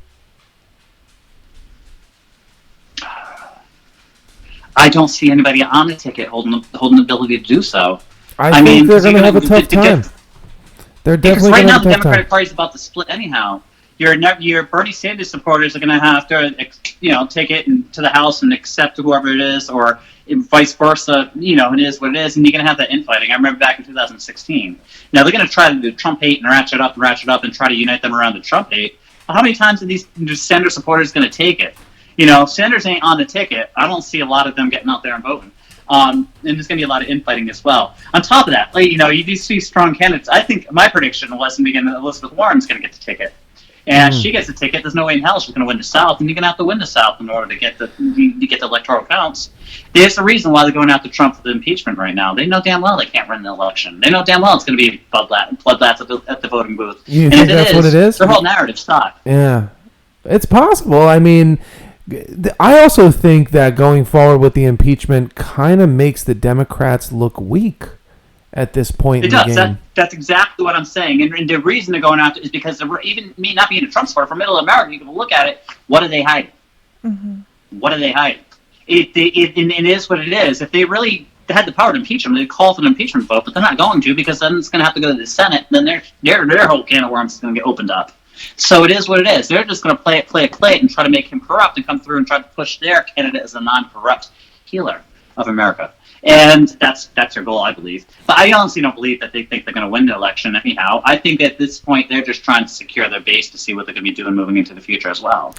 I don't see anybody on the ticket holding the ability to do so. I think they're going to have a tough time. They're definitely right going to now have a the tough Democratic time. Party is about to split anyhow. Your Bernie Sanders supporters are going to have to, take it to the House and accept whoever it is, or vice versa. It is what it is, and you're going to have that infighting. I remember back in 2016. Now they're going to try to do Trump hate and ratchet up and try to unite them around the Trump hate. But how many times are these Sanders supporters going to take it? Sanders ain't on the ticket. I don't see a lot of them getting out there and voting. And there's going to be a lot of infighting as well. On top of that, you do see strong candidates. I think my prediction was in the beginning that Elizabeth Warren's going to get the ticket. And she gets the ticket. There's no way in hell she's going to win the South, and you're going to have to win the South in order to get the electoral counts. There's a reason why they're going after Trump for the impeachment right now. They know damn well they can't win the election. They know damn well it's going to be bloodbath at the voting booth. You think that's what it is? Their whole narrative stock. Yeah, it's possible. I mean, I also think that going forward with the impeachment kind of makes the Democrats look weak at this point in the game. That's exactly what I'm saying. And the reason they're going after it is because even me not being a Trump supporter, for middle America, you can look at it, what are they hiding? Mm-hmm. What are they hiding? It is what it is. If they really had the power to impeach them, they'd call for an impeachment vote, but they're not going to, because then it's going to have to go to the Senate, and then their whole can of worms is going to get opened up. So it is what it is. They're just going to play it, and try to make him corrupt and come through and try to push their candidate as a non-corrupt healer of America. And that's their goal, I believe. But I honestly don't believe that they think they're going to win the election anyhow. I think at this point they're just trying to secure their base to see what they're going to be doing moving into the future as well.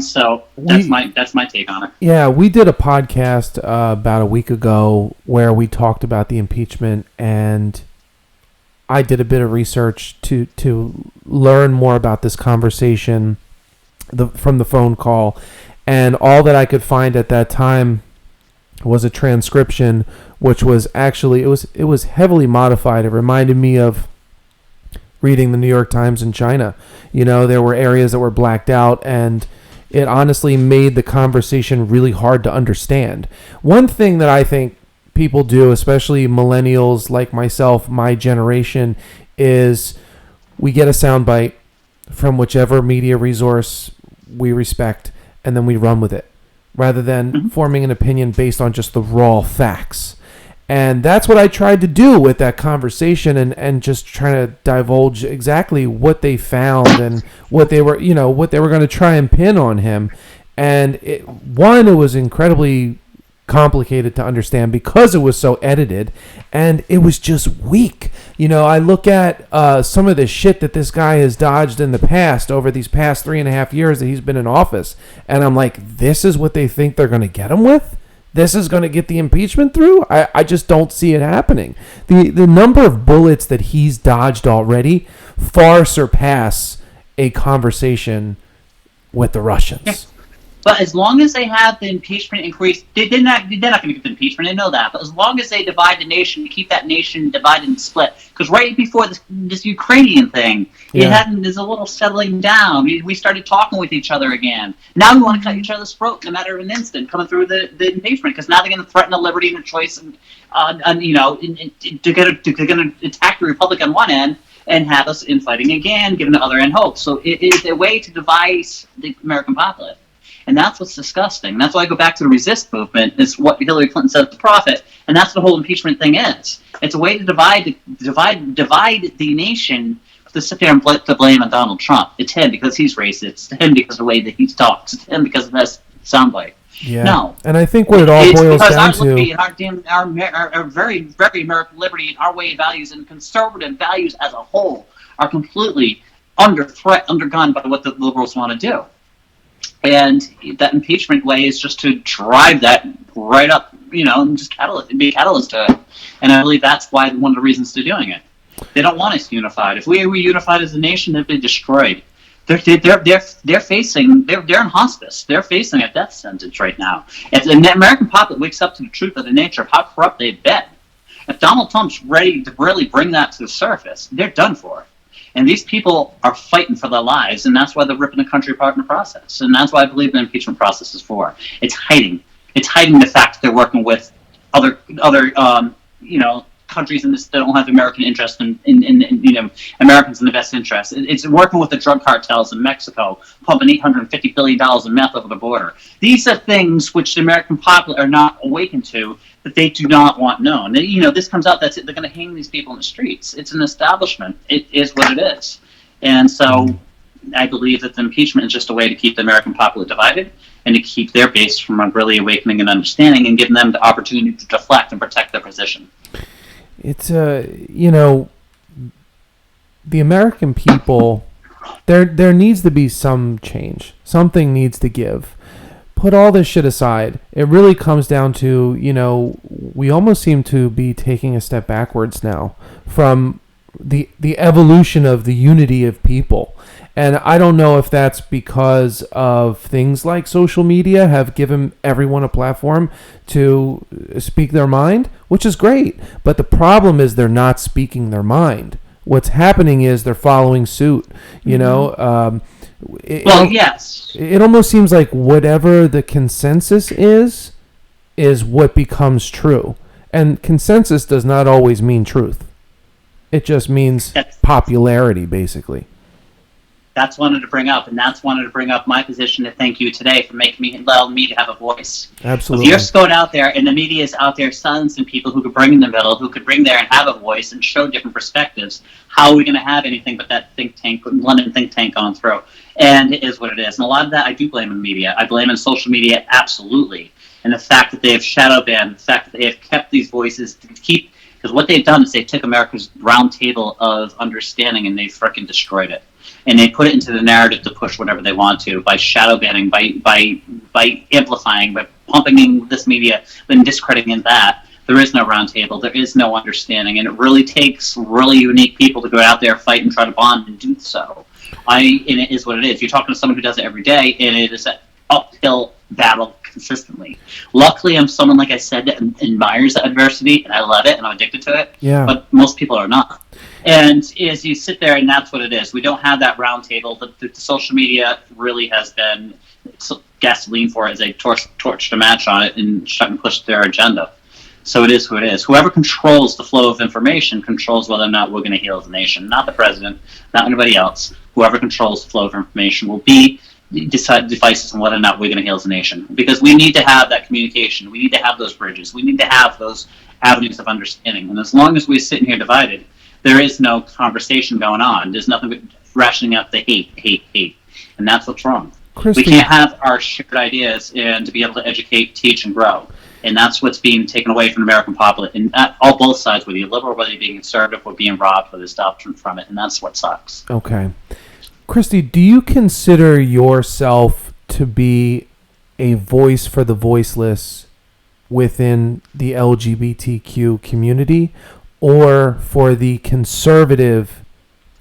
So that's my take on it. Yeah, we did a podcast about a week ago where we talked about the impeachment, and I did a bit of research to learn more about this conversation from the phone call, and all that I could find at that time was a transcription, which was actually it was heavily modified. It reminded me of reading the New York Times in China. There were areas that were blacked out, and it honestly made the conversation really hard to understand. One thing that I think people do, especially millennials like myself, my generation, is we get a soundbite from whichever media resource we respect, and then we run with it, rather than forming an opinion based on just the raw facts. And that's what I tried to do with that conversation, and just trying to divulge exactly what they found and what they were going to try and pin on him. And it was incredibly complicated to understand because it was so edited, and it was just weak. I look at some of the shit that this guy has dodged in the past over these past 3.5 years that he's been in office, and I'm like, this is what they think they're going to get him with? This is going to get the impeachment through? I just don't see it happening. The number of bullets that he's dodged already far surpass a conversation with the Russians. Yeah. But as long as they have the impeachment increase, they're not going to get the impeachment. They know that. But as long as they divide the nation, keep that nation divided and split. Because right before this Ukrainian thing, there's a little settling down. We started talking with each other again. Now we want to cut each other's throat in a matter of an instant, coming through the impeachment. Because now they're going to threaten a liberty and a choice, and they're going to attack the republic on one end and have us infighting again, giving the other end hope. So it is a way to divide the American populace. And that's what's disgusting. That's why I go back to the resist movement. It's what Hillary Clinton said at the Prophet, and that's what the whole impeachment thing is. It's a way to divide the nation, to sit there and to blame on Donald Trump. It's him because he's racist. It's him because of the way that he talks. It's him because of that soundbite. Yeah. No. And I think what it all boils down to our very, very American liberty and our way of values and conservative values as a whole are completely under threat, undergone by what the liberals want to do. And that impeachment way is just to drive that right up, and just be a catalyst to it. And I believe that's why one of the reasons they're doing it. They don't want us unified. If we were unified as a nation, they'd be destroyed. They're in hospice. They're facing a death sentence right now. If the American public wakes up to the truth of the nature of how corrupt they've been, if Donald Trump's ready to really bring that to the surface, they're done for. And these people are fighting for their lives, and that's why they're ripping the country apart in the process. And that's why I believe the impeachment process is for. It's hiding. It's hiding the fact that they're working with other countries in this that don't have American interest in Americans in the best interest. It's working with the drug cartels in Mexico, pumping $850 billion in meth over the border. These are things which the American public are not awakened to, that they do not want known. This comes out, that's it. They're going to hang these people in the streets. It's an establishment. It is what it is. And so I believe that the impeachment is just a way to keep the American populace divided and to keep their base from really awakening and understanding and giving them the opportunity to deflect and protect their position. It's, the American people, there needs to be some change. Something needs to give. Put all this shit aside. It really comes down to, we almost seem to be taking a step backwards now from the evolution of the unity of people. And I don't know if that's because of things like social media have given everyone a platform to speak their mind, which is great. But the problem is they're not speaking their mind. What's happening is they're following suit, Yes. It almost seems like whatever the consensus is what becomes true. And consensus does not always mean truth. It just means popularity, basically. That's wanted to bring up, and that's wanted to bring up my position to thank you today for allowing me to have a voice. Absolutely. If you're going out there and the media is out there silencing people who could bring in the middle, who could bring there and have a voice and show different perspectives, how are we going to have anything but that London think tank on through? And it is what it is. And a lot of that I do blame in the media. I blame in social media, absolutely. And the fact that they have shadow banned, the fact that they have kept these voices to keep, because what they've done is they took America's round table of understanding and they freaking destroyed it. And they put it into the narrative to push whatever they want to by shadow banning, by amplifying, by pumping in this media, then discrediting that. There is no round table. There is no understanding. And it really takes really unique people to go out there, fight, and try to bond and do so. And it is what it is. You're talking to someone who does it every day, and it is an uphill battle consistently. Luckily, I'm someone, like I said, that admires adversity, and I love it, and I'm addicted to it. Yeah. But most people are not. And as you sit there, and that's what it is. We don't have that round table. The social media really has been gasoline for it as they torched a match on it and shut and pushed their agenda. So it is who it is. Whoever controls the flow of information controls whether or not we're going to heal as a nation. Not the president, not anybody else. Whoever controls the flow of information will be devices on whether or not we're going to heal as a nation. Because we need to have that communication. We need to have those bridges. We need to have those avenues of understanding. And as long as we're sitting here divided, there is no conversation going on. There's nothing but rationing out the hate. And that's what's wrong. Kristy, we can't have our shared ideas and to be able to educate, teach, and grow. And that's what's being taken away from the American populace. And all both sides, whether you're liberal, whether you're being conservative, we're being robbed with this doctrine from it. And that's what sucks. Okay. Kristy, do you consider yourself to be a voice for the voiceless within the LGBTQ community or for the conservative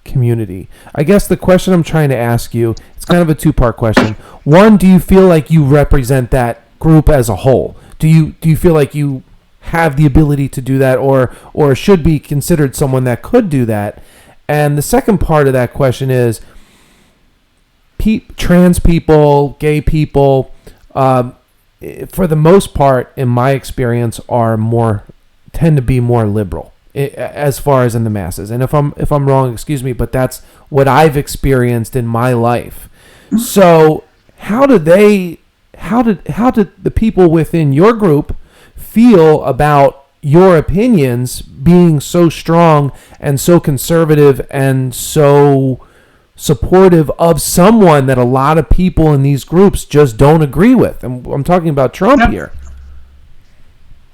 community? I guess the question I'm trying to ask you, it's kind of a two-part question. One, do you feel like you represent that group as a whole? Do you feel like you have the ability to do that or should be considered someone that could do that? And the second part of that question is trans people, gay people, for the most part, in my experience, tend to be more liberal as far as in the masses. And if I'm wrong, excuse me, but that's what I've experienced in my life. So how did the people within your group feel about your opinions being so strong and so conservative and so supportive of someone that a lot of people in these groups just don't agree with? And I'm talking about Trump here.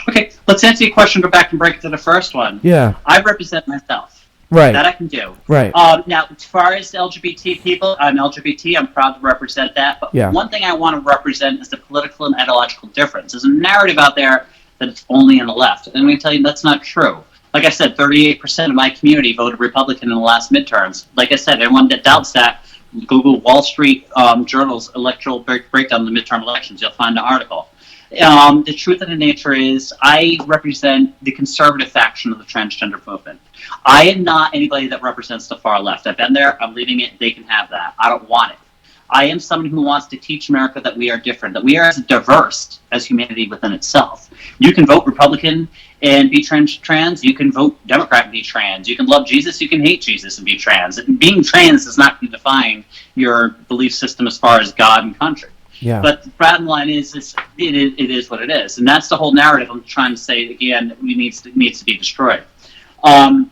Okay, let's answer your question. Go back and break it to the first one. Yeah. I represent myself. Right. That I can do. Right. Now, as far as LGBT people, I'm LGBT. I'm proud to represent that. But one thing I want to represent is the political and ideological difference. There's a narrative out there that it's only in the left. And let me tell you, that's not true. Like I said, 38% of my community voted Republican in the last midterms. Like I said, anyone that doubts that, Google Wall Street Journal's electoral breakdown of the midterm elections. You'll find the article. The truth of the nature is I represent the conservative faction of the transgender movement. I am not anybody that represents the far left. I've been there. I'm leaving it. They can have that. I don't want it. I am someone who wants to teach America that we are different, that we are as diverse as humanity within itself. You can vote Republican and be trans. You can vote Democrat and be trans. You can love Jesus. You can hate Jesus and be trans. Being trans is not going to define your belief system as far as God and country. Yeah. But the bottom line is it is what it is. And that's the whole narrative I'm trying to say, again, that needs to be destroyed. And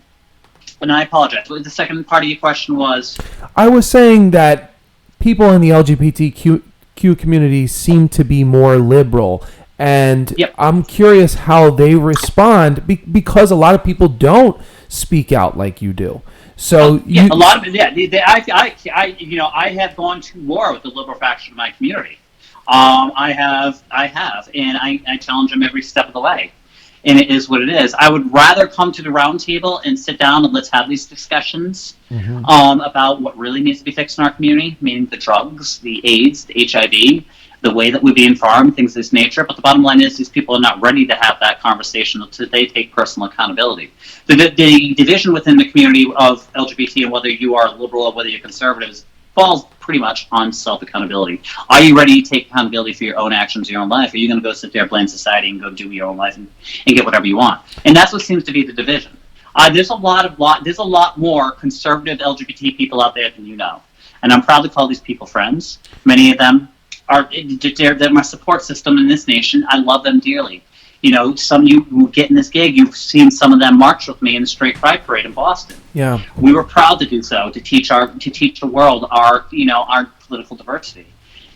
I apologize. The second part of your question was? I was saying that people in the LGBTQ community seem to be more liberal, and Yep. I'm curious how they respond because a lot of people don't speak out like you do. So a lot of it. Yeah, I have gone to war with the liberal faction of my community. I have, and I challenge them every step of the way. And it is what it is. I would rather come to the round table and sit down and let's have these discussions about what really needs to be fixed in our community, meaning the drugs, the AIDS, the HIV, the way that we're being farmed, things of this nature. But the bottom line is these people are not ready to have that conversation until they take personal accountability. The division within the community of LGBT, and whether you are liberal or whether you're conservative, falls pretty much on self-accountability. Are you ready to take accountability for your own actions, your own life? Or are you going to go sit there, blame society, and go do your own life and get whatever you want? And that's what seems to be the division. There's a lot more conservative LGBT people out there than you know. And I'm proud to call these people friends. Many of them they're my support system in this nation. I love them dearly. You know, some of you who get in this gig, you've seen some of them march with me in the Straight Pride Parade in Boston. Yeah, we were proud to do so, to teach the world our political diversity.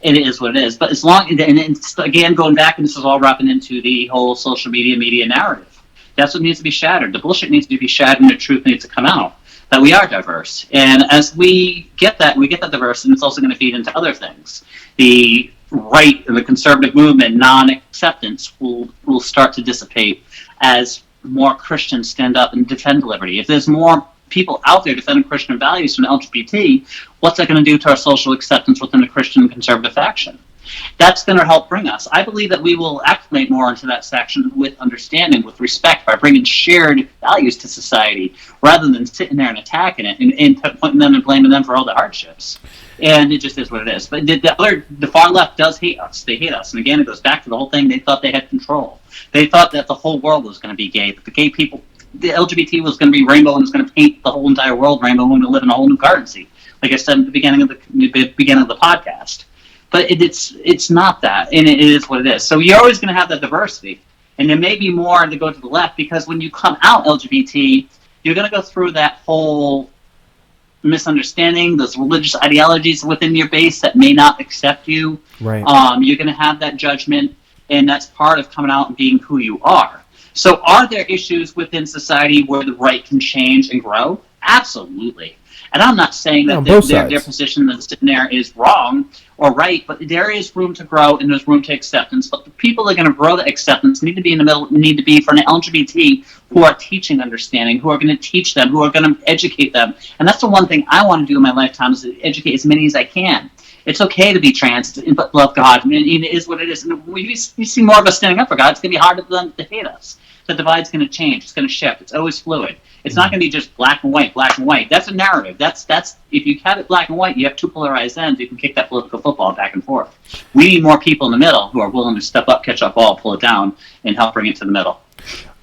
And it is what it is. But as long, and it's, again, going back, and this is all wrapping into the whole social media narrative. That's what needs to be shattered. The bullshit needs to be shattered, and the truth needs to come out. That we are diverse, and as we get that diverse, and it's also going to feed into other things. The right and the conservative movement, non-acceptance, will start to dissipate as more Christians stand up and defend liberty. If there's more people out there defending Christian values from LGBT, what's that going to do to our social acceptance within the Christian conservative faction? That's going to help bring us. I believe that we will acclimate more into that section with understanding, with respect, by bringing shared values to society, rather than sitting there and attacking it and pointing them and blaming them for all the hardships. And it just is what it is. But the far left does hate us. They hate us. And again, it goes back to the whole thing. They thought they had control. They thought that the whole world was going to be gay, that the gay people, the LGBT was going to be rainbow and was going to paint the whole entire world rainbow and we're going to live in a whole new currency. Like I said at the beginning of the podcast. But it's not that, and it is what it is. So you're always going to have that diversity, and there may be more to go to the left, because when you come out LGBT, you're going to go through that whole misunderstanding, those religious ideologies within your base that may not accept you. Right. You're going to have that judgment, and that's part of coming out and being who you are. So are there issues within society where the right can change and grow? Absolutely. And I'm not saying that their position that's sitting there is wrong or right, but there is room to grow and there's room to acceptance. But the people that are going to grow that acceptance need to be in the middle, need to be from the LGBT who are teaching understanding, who are going to teach them, who are going to educate them. And that's the one thing I want to do in my lifetime, is to educate as many as I can. It's okay to be trans, but love God. I mean, it is what it is. And when you see more of us standing up for God, it's going to be harder for them to hate us. The divide's going to change. It's going to shift. It's always fluid. It's not going to be just black and white, black and white. That's a narrative. That's if you have it black and white, you have two polarized ends. You can kick that political football back and forth. We need more people in the middle who are willing to step up, catch up ball, pull it down, and help bring it to the middle.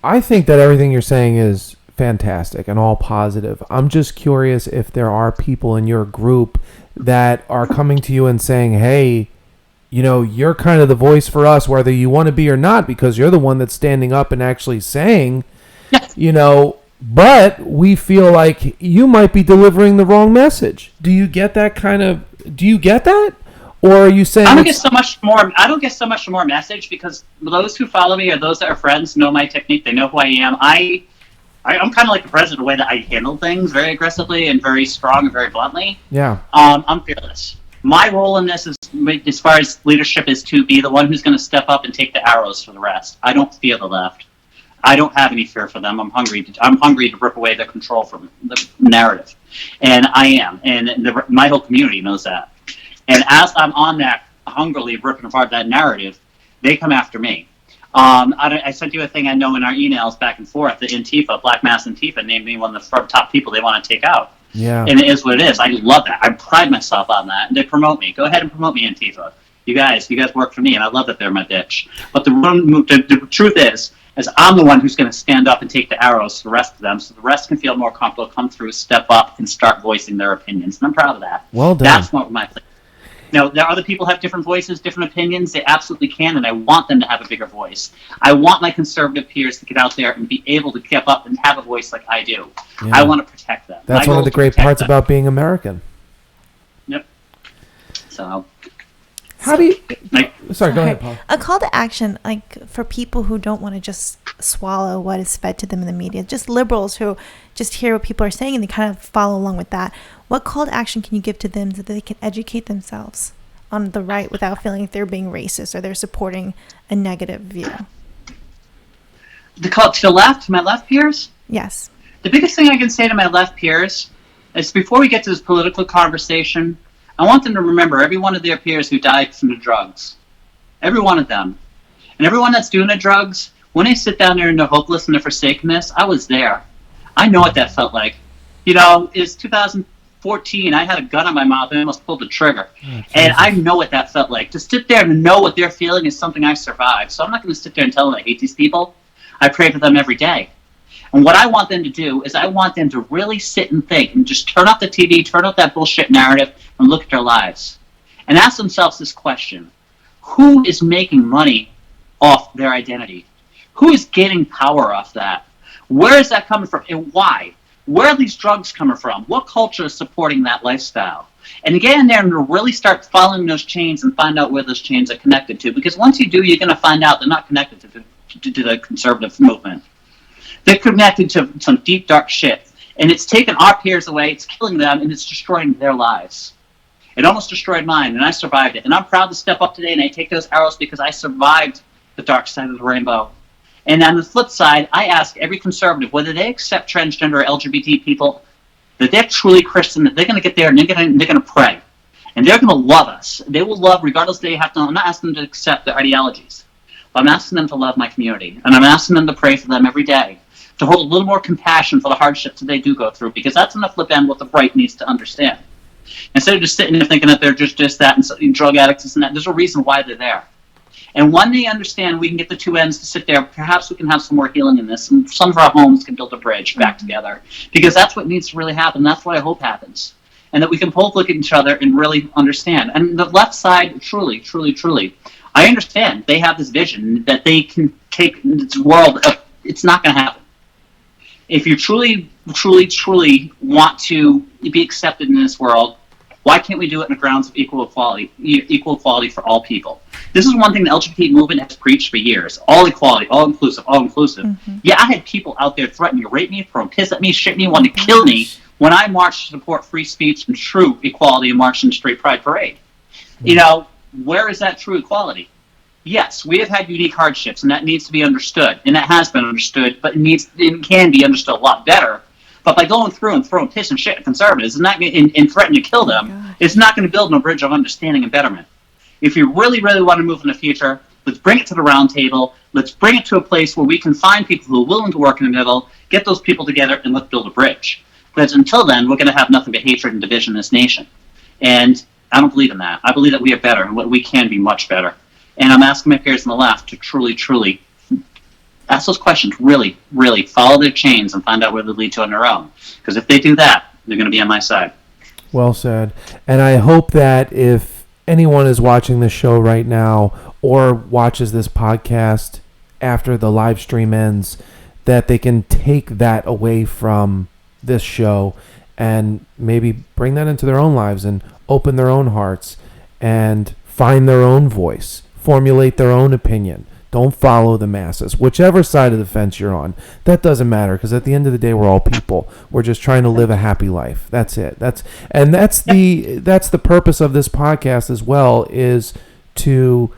I think that everything you're saying is fantastic and all positive. I'm just curious if there are people in your group that are coming to you and saying, hey, you know, you're kind of the voice for us, whether you want to be or not, because you're the one that's standing up and actually saying, you know, but we feel like you might be delivering the wrong message. Do you get that do you get that? Or are you saying I don't get so much more message, because those who follow me or those that are friends know my technique. They know who I am. I'm kind of like the president, the way that I handle things, very aggressively and very strong and very bluntly. Yeah. I'm fearless. My role in this is, as far as leadership, is to be the one who's going to step up and take the arrows for the rest. I don't fear the left. I don't have any fear for them. I'm hungry to rip away their control from the narrative, and I am, and my whole community knows that. And as I'm on that, hungrily ripping apart that narrative, they come after me. I sent you a thing I know in our emails back and forth. The Antifa, Black Mass Antifa, named me one of the top people they want to take out. Yeah. And it is what it is. I love that. I pride myself on that. And they promote me. Go ahead and promote me, Antifa. You guys work for me, and I love that they're my bitch. But the truth is I'm the one who's going to stand up and take the arrows to the rest of them, so the rest can feel more comfortable, come through, step up, and start voicing their opinions. And I'm proud of that. Well done. That's what my place. Now, there are other people who have different voices, different opinions. They absolutely can, and I want them to have a bigger voice. I want my conservative peers to get out there and be able to keep up and have a voice like I do. Yeah. I want to protect them. That's one of the great parts about being American. Yep. So... How do you... Sorry, go ahead, Paul. A call to action, like, for people who don't want to just swallow what is fed to them in the media, just liberals who just hear what people are saying and they kind of follow along with that. What call to action can you give to them so that they can educate themselves on the right without feeling like they're being racist or they're supporting a negative view? The call to the left, my left peers? Yes. The biggest thing I can say to my left peers is before we get to this political conversation, I want them to remember every one of their peers who died from the drugs. Every one of them. And everyone that's doing the drugs, when they sit down there in their hopeless and their forsakenness, I was there. I know what that felt like. You know, it's 2014. I had a gun on my mouth and I almost pulled the trigger. And I know what that felt like. To sit there and know what they're feeling is something I survived. So I'm not going to sit there and tell them I hate these people. I pray for them every day. And what I want them to do is I want them to really sit and think and just turn off the TV, turn off that bullshit narrative, and look at their lives. And ask themselves this question. Who is making money off their identity? Who is getting power off that? Where is that coming from and why? Where are these drugs coming from? What culture is supporting that lifestyle? And get in there and really start following those chains and find out where those chains are connected to. Because once you do, you're going to find out they're not connected to the conservative movement. They're connected to some deep, dark shit. And it's taken our peers away, it's killing them, and it's destroying their lives. It almost destroyed mine, and I survived it. And I'm proud to step up today, and I take those arrows because I survived the dark side of the rainbow. And on the flip side, I ask every conservative, whether they accept transgender or LGBT people, that they're truly Christian, that they're going to get there and they're going to pray. And they're going to love us. They will love, regardless they have to. I'm not asking them to accept their ideologies. But I'm asking them to love my community. And I'm asking them to pray for them every day. To hold a little more compassion for the hardships that they do go through. Because that's on the flip end what the right needs to understand. Instead of just sitting there thinking that they're just that and drug addicts and that, there's a reason why they're there. And when they understand we can get the two ends to sit there, perhaps we can have some more healing in this. And some of our homes can build a bridge back together. Because that's what needs to really happen. That's what I hope happens. And that we can both look at each other and really understand. And the left side, truly, I understand they have this vision that they can take this world. It's not going to happen. If you truly want to be accepted in this world, why can't we do it on the grounds of equal equality for all people? This is one thing the LGBT movement has preached for years. All equality, all inclusive. Mm-hmm. Yeah, I had people out there threatening to rape me, throw piss at me, shit me, wanting to kill me when I marched to support free speech and true equality and marched in the Straight Pride Parade. Mm-hmm. You know, where is that true equality? Yes, we have had unique hardships, and that needs to be understood, and that has been understood, but it can be understood a lot better. But by going through and throwing piss and shit at conservatives and threatening to kill them, it's not going to build no bridge of understanding and betterment. If you really want to move in the future, let's bring it to the round table. Let's bring it to a place where we can find people who are willing to work in the middle, get those people together, and let's build a bridge. Because until then, we're going to have nothing but hatred and division in this nation. And I don't believe in that. I believe that we are better, and we can be much better. And I'm asking my peers on the left to truly ask those questions, really follow their chains and find out where they lead to on their own. Because if they do that, they're going to be on my side. Well said. And I hope that if anyone is watching this show right now or watches this podcast after the live stream ends, that they can take that away from this show and maybe bring that into their own lives and open their own hearts and find their own voice. Formulate their own opinion. Don't follow the masses. Whichever side of the fence you're on, that doesn't matter because at the end of the day, we're all people. We're just trying to live a happy life. That's it. That's the purpose of this podcast as well, is to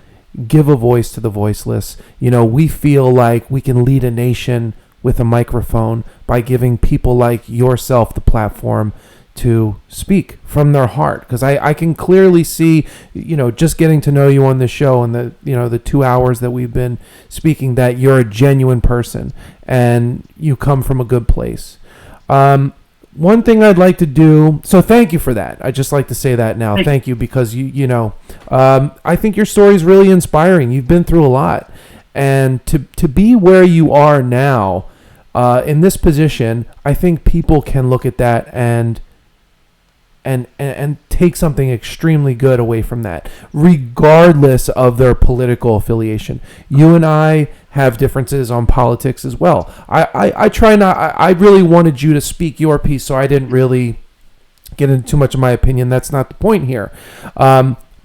give a voice to the voiceless. You know, we feel like we can lead a nation with a microphone by giving people like yourself the platform to speak from their heart, because I can clearly see, just getting to know you on the show and the 2 hours that we've been speaking, that you're a genuine person and you come from a good place. One thing I'd like to do, so thank you for that. I'd just like to say that now. Thank you, because I think your story is really inspiring. You've been through a lot, and to be where you are now, in this position, I think people can look at that and take something extremely good away from that, regardless of their political affiliation. You and I have differences on politics as well. I try not. I really wanted you to speak your piece, so I didn't really get into too much of my opinion. That's not the point here.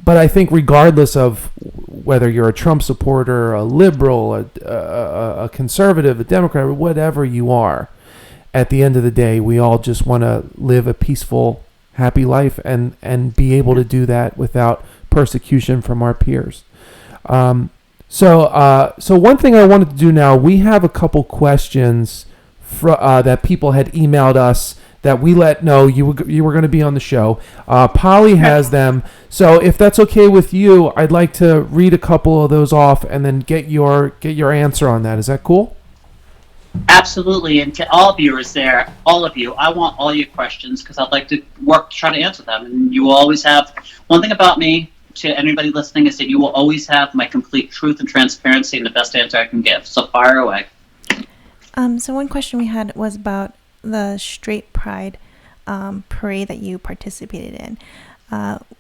But I think regardless of whether you're a Trump supporter, a liberal, a conservative, a Democrat, or whatever you are, at the end of the day, we all just want to live a peaceful, happy life and be able to do that without persecution from our peers. So one thing I wanted to do now, we have a couple questions that people had emailed us that we let know you were going to be on the show. Polly has them. So if that's okay with you, I'd like to read a couple of those off and then get your answer on that. Is that cool? Absolutely. And to all viewers there, all of you, I want all your questions because I'd like to work to try to answer them. And you will always have, one thing about me, to anybody listening, is that you will always have my complete truth and transparency and the best answer I can give. So fire away. So one question we had was about the straight pride parade that you participated in.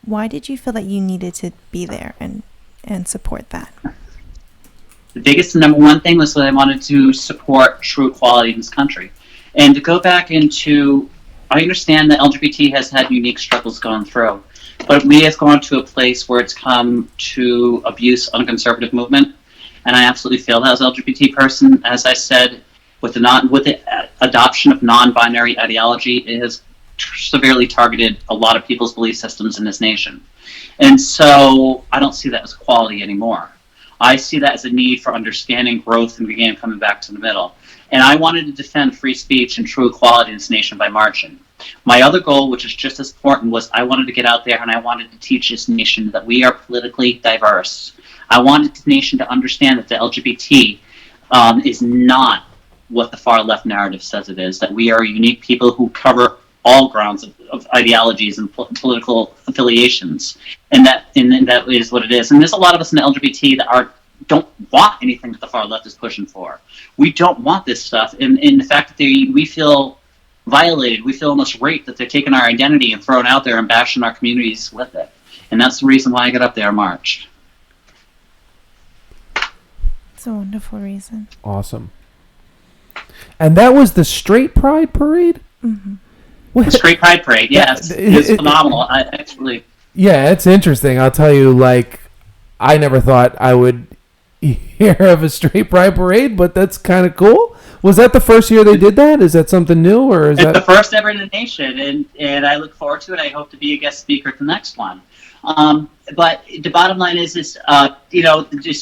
Why did you feel that you needed to be there and support that? The biggest and number one thing was that I wanted to support true equality in this country. And to go back into, I understand that LGBT has had unique struggles going through, but we have gone to a place where it's come to abuse on a conservative movement. And I absolutely feel that as an LGBT person, as I said, with the adoption of non-binary ideology, it has severely targeted a lot of people's belief systems in this nation. And so I don't see that as equality anymore. I see that as a need for understanding, growth, and again, coming back to the middle. And I wanted to defend free speech and true equality in this nation by marching. My other goal, which is just as important, was I wanted to get out there and I wanted to teach this nation that we are politically diverse. I wanted the nation to understand that the LGBT is not what the far left narrative says it is, that we are unique people who cover all grounds of ideologies and political affiliations, and that is what it is. And there's a lot of us in the LGBT that don't want anything that the far left is pushing for. We don't want this stuff, and the fact that we feel violated, we feel almost raped, that they're taking our identity and throwing it out there and bashing our communities with it. And that's the reason why I got up there and marched. It's a wonderful reason. Awesome. And that was the Straight Pride Parade? Mm-hmm. The Straight Pride Parade, yeah, it's phenomenal. Yeah, it's interesting. I'll tell you, I never thought I would hear of a Straight Pride Parade, but that's kind of cool. Was that the first year they did that? Is that something new, or is that the first ever in the nation? And I look forward to it. I hope to be a guest speaker at the next one. But the bottom line is as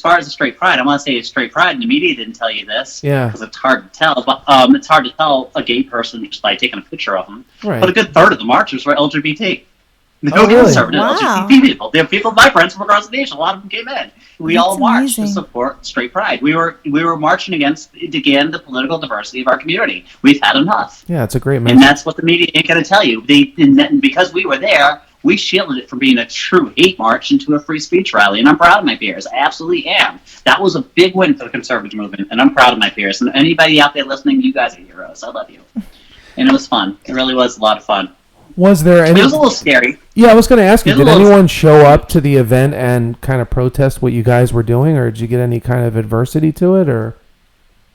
far as the Straight Pride, I want to say it's Straight Pride, and the media didn't tell you this, because it's hard to tell. But it's hard to tell a gay person just by taking a picture of them. Right. But a good third of the marchers were LGBT. Really? Conservative LGBT people. They're people, my friends from across the nation. A lot of them came in. We all marched to support Straight Pride. We were marching against, again, the political diversity of our community. We've had enough. Yeah, it's a great message. And that's what the media ain't going to tell you. Because we were there, we shielded it from being a true hate march into a free speech rally, and I'm proud of my peers. I absolutely am. That was a big win for the conservative movement, and I'm proud of my peers. And anybody out there listening, you guys are heroes. I love you. And it was fun. It really was a lot of fun. Was there any... It was a little scary. Yeah, I was going to ask you, did anyone show up to the event and kind of protest what you guys were doing, or did you get any kind of adversity to it, or...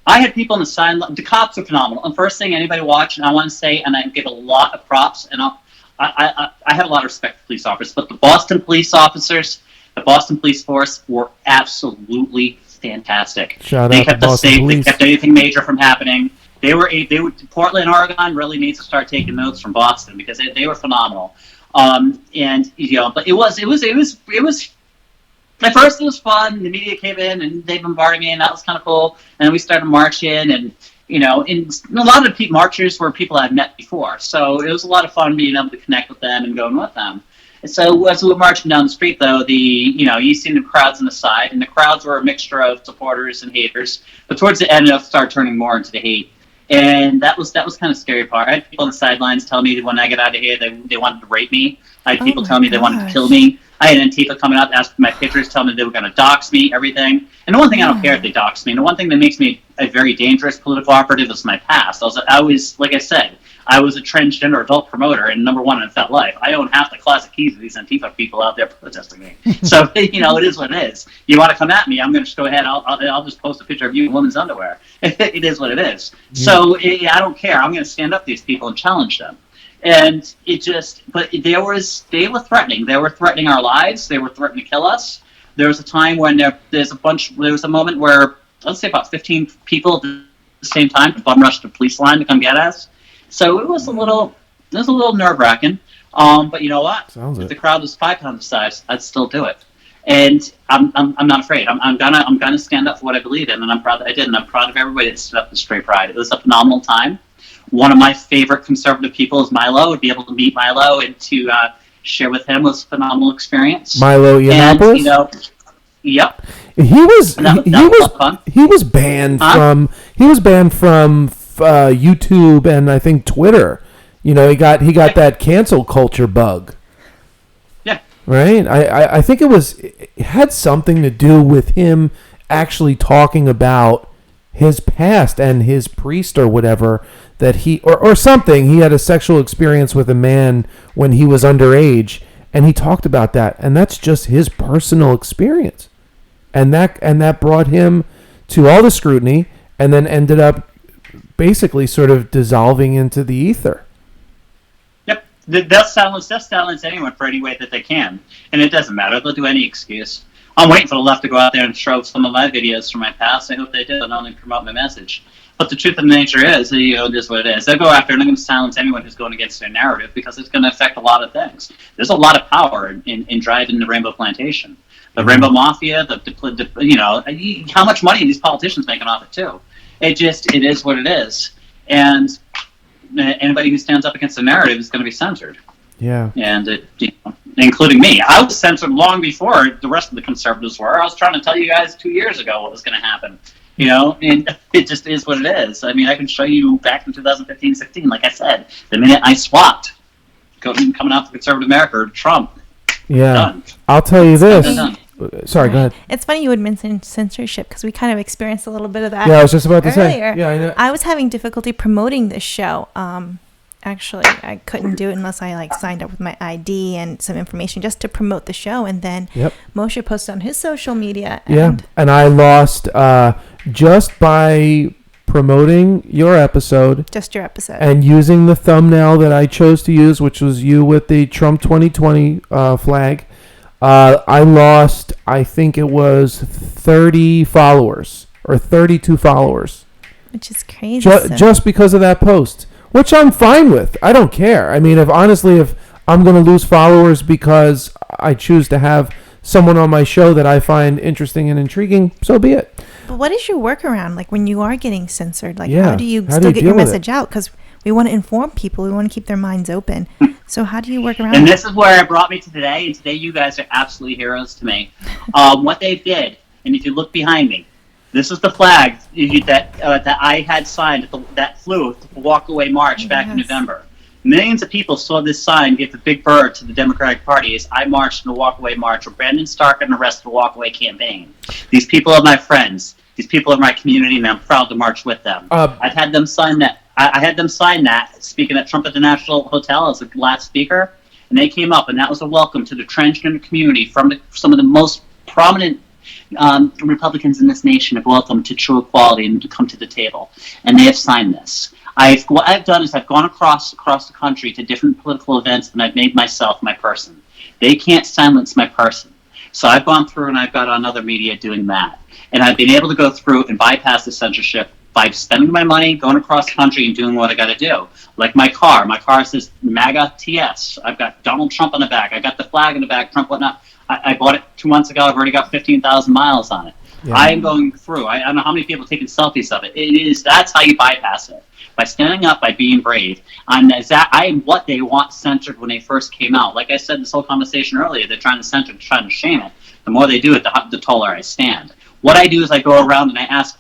I had people on the side. The cops are phenomenal. And first thing, anybody watching, I want to say, and I give a lot of props, and I have a lot of respect for police officers, but the Boston police officers, the Boston police force, were absolutely fantastic. They kept us safe. They kept anything major from happening. Portland, Oregon really needs to start taking notes from Boston because they were phenomenal. But it was. At first, it was fun. The media came in and they bombarded me, and that was kind of cool. And we started marching, and and a lot of marchers were people I've met before. So it was a lot of fun being able to connect with them and going with them. And so as we were marching down the street, though, you see the crowds on the side, and the crowds were a mixture of supporters and haters. But towards the end, it started turning more into the hate. And that was kind of scary part. I had people on the sidelines tell me that when I get out of here, they wanted to rape me. I had people tell me they wanted to kill me. I had Antifa coming up, asking my pictures, telling me they were going to dox me, everything. And the one thing I don't care if they dox me. And the one thing that makes me a very dangerous political operative is my past. I was, like I said, I was a transgender adult promoter and number one in FetLife. I own half the closet keys of these Antifa people out there protesting me. So, it is what it is. You want to come at me, I'm going to just go ahead. I'll just post a picture of you in women's underwear. It is what it is. Yeah. So I don't care. I'm going to stand up to these people and challenge them. And but they were threatening. They were threatening our lives. They were threatening to kill us. There was a time when there was a moment where, let's say about 15 people at the same time bum rushed the police line to come get us. So it was a little nerve-wracking. But you know what? If the crowd was 5 times the size, I'd still do it. And I'm not afraid. I'm gonna stand up for what I believe in, and I'm proud that I did. And I'm proud of everybody that stood up to Straight Pride. It was a phenomenal time. One of my favorite conservative people is Milo. Would be able to meet Milo and to share with him was a phenomenal experience. Milo Yiannopoulos? Yep. He was banned from YouTube and I think Twitter. He got that cancel culture bug. Yeah. Right? I think it had something to do with him actually talking about his past and his priest or whatever that he or something. He had a sexual experience with a man when he was underage, and he talked about that, and that's just his personal experience. And that brought him to all the scrutiny, and then ended up basically sort of dissolving into the ether. Yep. They'll silence anyone for any way that they can. And it doesn't matter. They'll do any excuse. I'm waiting for the left to go out there and show some of my videos from my past. I hope they do, and not only promote my message. But the truth of the nature is, it is what it is. They'll go after and they're going to silence anyone who's going against their narrative because it's going to affect a lot of things. There's a lot of power in driving the Rainbow Plantation. The Rainbow Mafia, how much money are these politicians making off it too? It is what it is. And anybody who stands up against the narrative is going to be censored. Yeah. And including me. I was censored long before the rest of the conservatives were. I was trying to tell you guys 2 years ago what was going to happen. And it just is what it is. I mean, I can show you back in 2015-16, like I said, the minute I swapped coming out to conservative America or Trump. Yeah. Done. I'll tell you this. Sorry, go ahead. It's funny you would mention censorship because we kind of experienced a little bit of that. Yeah, I was just about to earlier. say. Yeah, I know. I was having difficulty promoting this show. Actually, I couldn't do it unless I signed up with my ID and some information just to promote the show. And then Moshe posted on his social media. And I lost just by promoting your episode. Just your episode. And using the thumbnail that I chose to use, which was you with the Trump 2020 flag. I lost, I think it was 30 followers or 32 followers. Which is crazy. Just because of that post. Which I'm fine with. I don't care. I mean, if I'm going to lose followers because I choose to have someone on my show that I find interesting and intriguing, so be it. But what is your workaround? Like when you are getting censored, how do you still get your message out? Because we want to inform people. We want to keep their minds open. So how do you work around And that? this is where it brought me to today. And today you guys are absolutely heroes to me. What they did, and if you look behind me, this is the flag that I had signed that flew at the Walkaway March back in November. Millions of people saw this sign give the big bird to the Democratic Party as I marched in the Walkaway March where Brandon Stark and the rest of the Walkaway campaign. These people are my friends. These people are my community, and I'm proud to march with them. I've had them sign that. I had them sign that, speaking at Trump at the National Hotel as the last speaker, and they came up, and that was a welcome to the transgender community from some of the most prominent Republicans in this nation have welcomed to true equality and to come to the table, and they have signed this. What I've done is I've gone across the country to different political events, and I've made myself my person. They can't silence my person. So I've gone through and I've got on other media doing that. And I've been able to go through and bypass the censorship by spending my money, going across the country and doing what I got to do. Like my car. My car says MAGA TS. I've got Donald Trump on the back. I got the flag in the back, Trump whatnot. I bought it 2 months ago. I've already got 15,000 miles on it. Yeah. I am going through. I don't know how many people are taking selfies of it. That's how you bypass it. By standing up, by being brave. I am what they want censored when they first came out. Like I said this whole conversation earlier, they're trying to censor, trying to shame it. The more they do it, the taller I stand. What I do is I go around and I ask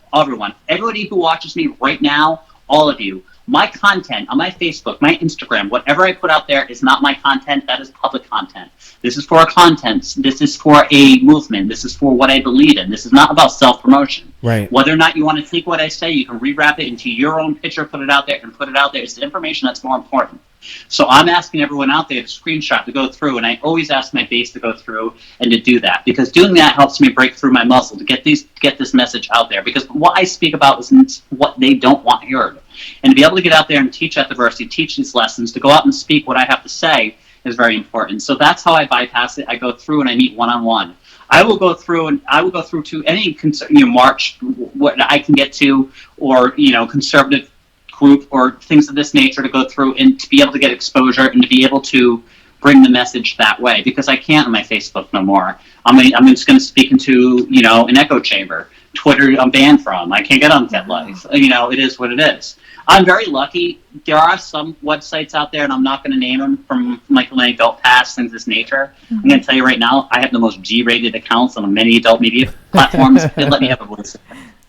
everybody who watches me right now, all of you, my content on my Facebook, my Instagram, whatever I put out there is not my content. That is public content. This is for a content. This is for a movement. This is for what I believe in. This is not about self-promotion. Right. Whether or not you want to take what I say, you can rewrap it into your own picture, put it out there. It's the information that's more important. So I'm asking everyone out there to screenshot, to go through, and I always ask my base to go through and to do that, because doing that helps me break through my muzzle to get this message out there, because what I speak about is what they don't want heard. And to be able to get out there and teach at diversity, teach these lessons, to go out and speak what I have to say is very important. So that's how I bypass it. I go through and I meet one-on-one. I will go through to any march, what I can get to, or conservative group or things of this nature, to go through and to be able to get exposure and to be able to bring the message that way, because I can't on my Facebook no more. I'm just going to speak into an echo chamber. Twitter I'm banned from. I can't get on FetLife. It is what it is. I'm very lucky. There are some websites out there, and I'm not going to name them, from like my adult pass, things of this nature. Mm-hmm. I'm going to tell you right now, I have the most G-rated accounts on many adult media platforms. They let me have a voice.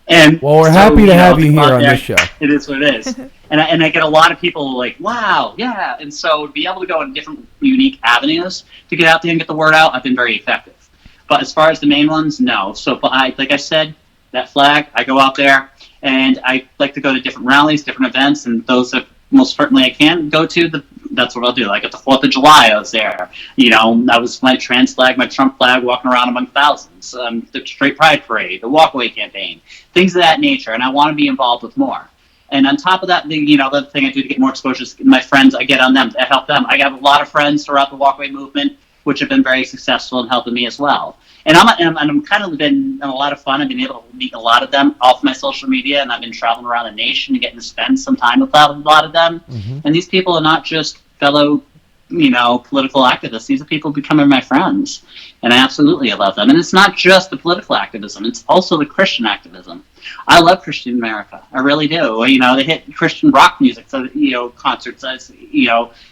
And well, we're happy to have you here on this show. It is what it is. And I get a lot of people like, wow, yeah. And so to be able to go in different unique avenues to get out there and get the word out, I've been very effective. But as far as the main ones, no. So like I said, that flag, I go out there, and I like to go to different rallies, different events, and those that most certainly I can go to, that's what I'll do. Like at the 4th of July, I was there. I was my trans flag, my Trump flag, walking around among thousands. The Straight Pride Parade, the Walkaway campaign, things of that nature, and I want to be involved with more. And on top of that, the other thing I do to get more exposure is my friends. I get on them, I help them. I have a lot of friends throughout the Walkaway movement, which have been very successful in helping me as well. And I'm kind of been a lot of fun. I've been able to meet a lot of them off my social media, and I've been traveling around the nation and getting to spend some time with a lot of them. Mm-hmm. And these people are not just fellow, political activists. These are people becoming my friends, and I absolutely love them. And it's not just the political activism; it's also the Christian activism. I love Christian America. I really do. They hit Christian rock music, so concerts. As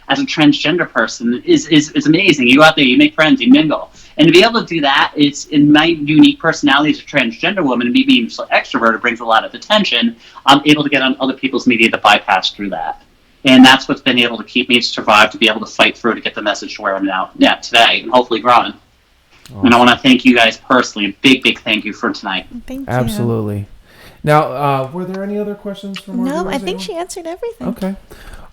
as a transgender person, is amazing. You go out there, you make friends, you mingle. And to be able to do that, it's in my unique personality as a transgender woman, and me being so extroverted brings a lot of attention. I'm able to get on other people's media to bypass through that. And that's what's been able to keep me survive, to be able to fight through, to get the message to where I'm now today, and hopefully growing. Awesome. And I want to thank you guys personally. A big, big thank you for tonight. Thank you. Absolutely. Now, were there any other questions from our No, I think she answered everything. Okay.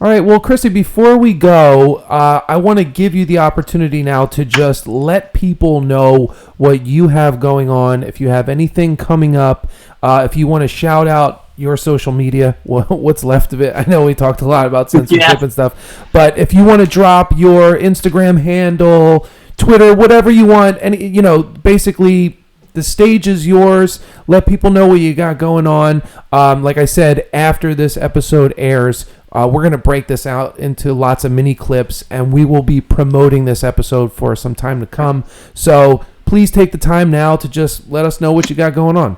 All right. Well, Kristy, before we go, I want to give you the opportunity now to just let people know what you have going on. If you have anything coming up, if you want to shout out your social media, what's left of it. I know we talked a lot about censorship and stuff, but if you want to drop your Instagram handle, Twitter, whatever you want, and basically the stage is yours. Let people know what you got going on. Like I said, after this episode airs, we're going to break this out into lots of mini clips, and we will be promoting this episode for some time to come. So please take the time now to just let us know what you got going on.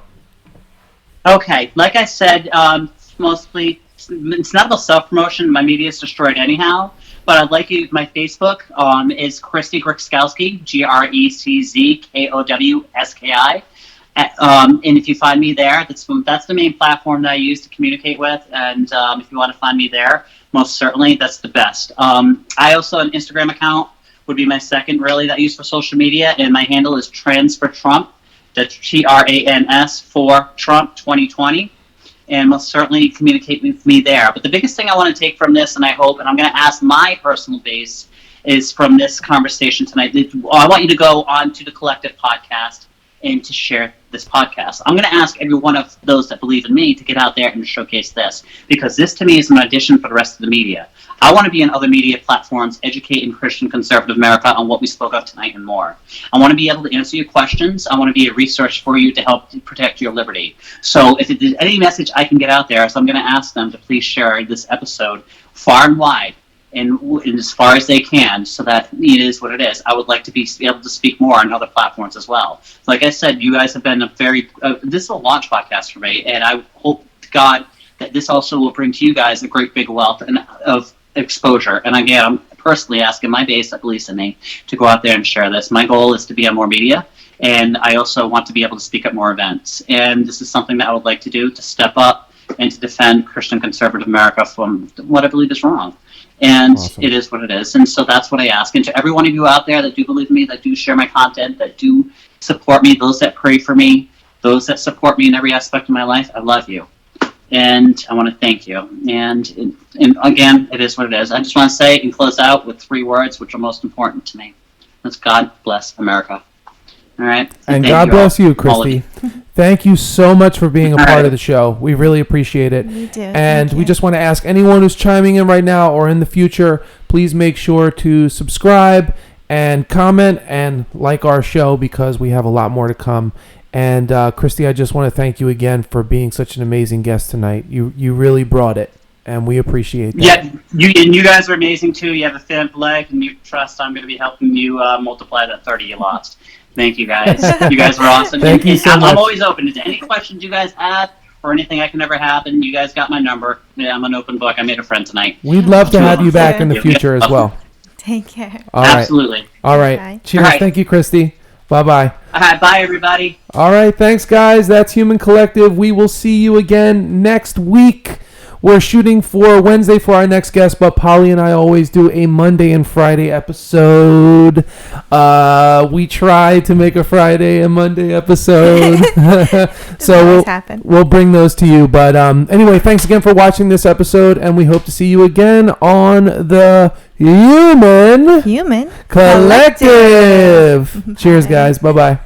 Okay. Like I said, mostly it's not about self-promotion. My media is destroyed anyhow. But I'd like you, my Facebook is Kristy Greczkowski, GretzKowski. And if you find me there, that's the main platform that I use to communicate with. And if you want to find me there, most certainly, that's the best. I also, an Instagram account would be my second, really, that I use for social media. And my handle is Trans for Trump. That's TRANS for Trump 2020. And most certainly communicate with me there. But the biggest thing I want to take from this, and I hope, and I'm going to ask my personal base, is from this conversation tonight. I want you to go on to the Collective podcast and to share this podcast. I'm going to ask every one of those that believe in me to get out there and showcase this, because this to me is an audition for the rest of the media. I want to be on other media platforms, educating Christian conservative America on what we spoke of tonight and more. I want to be able to answer your questions. I want to be a resource for you to help protect your liberty. So if there's any message I can get out there, so I'm going to ask them to please share this episode far and wide. and as far as they can, so that it is what it is. I would like to be able to speak more on other platforms as well. Like I said, you guys have been a very this is a launch podcast for me, and I hope to God that this also will bring to you guys a great big wealth of exposure. And again, I'm personally asking my base that believes in me to go out there and share this. My goal is to be on more media, and I also want to be able to speak at more events. And this is something that I would like to do, to step up and to defend Christian conservative America from what I believe is wrong. And Awesome. it is what it is. And so that's what I ask. And to every one of you out there that do believe in me, that do share my content, that do support me, those that pray for me, those that support me in every aspect of my life, I love you. And I want to thank you. And again, it is what it is. I just want to say and close out with 3 words, which are most important to me. That's God bless America. All right. And God bless you, Kristy. Thank you so much for being a part of the show. We really appreciate it. We do. And Thank we you. just want to ask anyone who's chiming in right now or in the future, please make sure to subscribe and comment and like our show, because we have a lot more to come. And Kristy, I just want to thank you again for being such an amazing guest tonight. You really brought it, and we appreciate that. Yeah, you guys are amazing too. You have a thin leg, and you trust I'm going to be helping you multiply that 30 you lost. Thank you guys. You guys are awesome. Thank you so much. I'm always open to any questions you guys have or anything I can ever happen. You guys got my number. Yeah, I'm an open book. I made a friend tonight. We'd love to have you back in the Yeah. future as well. Take care. All right. Absolutely. All right. Bye. Cheers. All right. Thank you, Kristy. Bye-bye. All right, bye, everybody. All right, thanks, guys. That's Human Collective. We will see you again next week. We're shooting for Wednesday for our next guest, but Polly and I always do a Monday and Friday episode. We try to make a Friday and Monday episode. So we'll bring those to you. But anyway, thanks again for watching this episode, and we hope to see you again on the Human Human Collective. Cheers, guys. Bye-bye.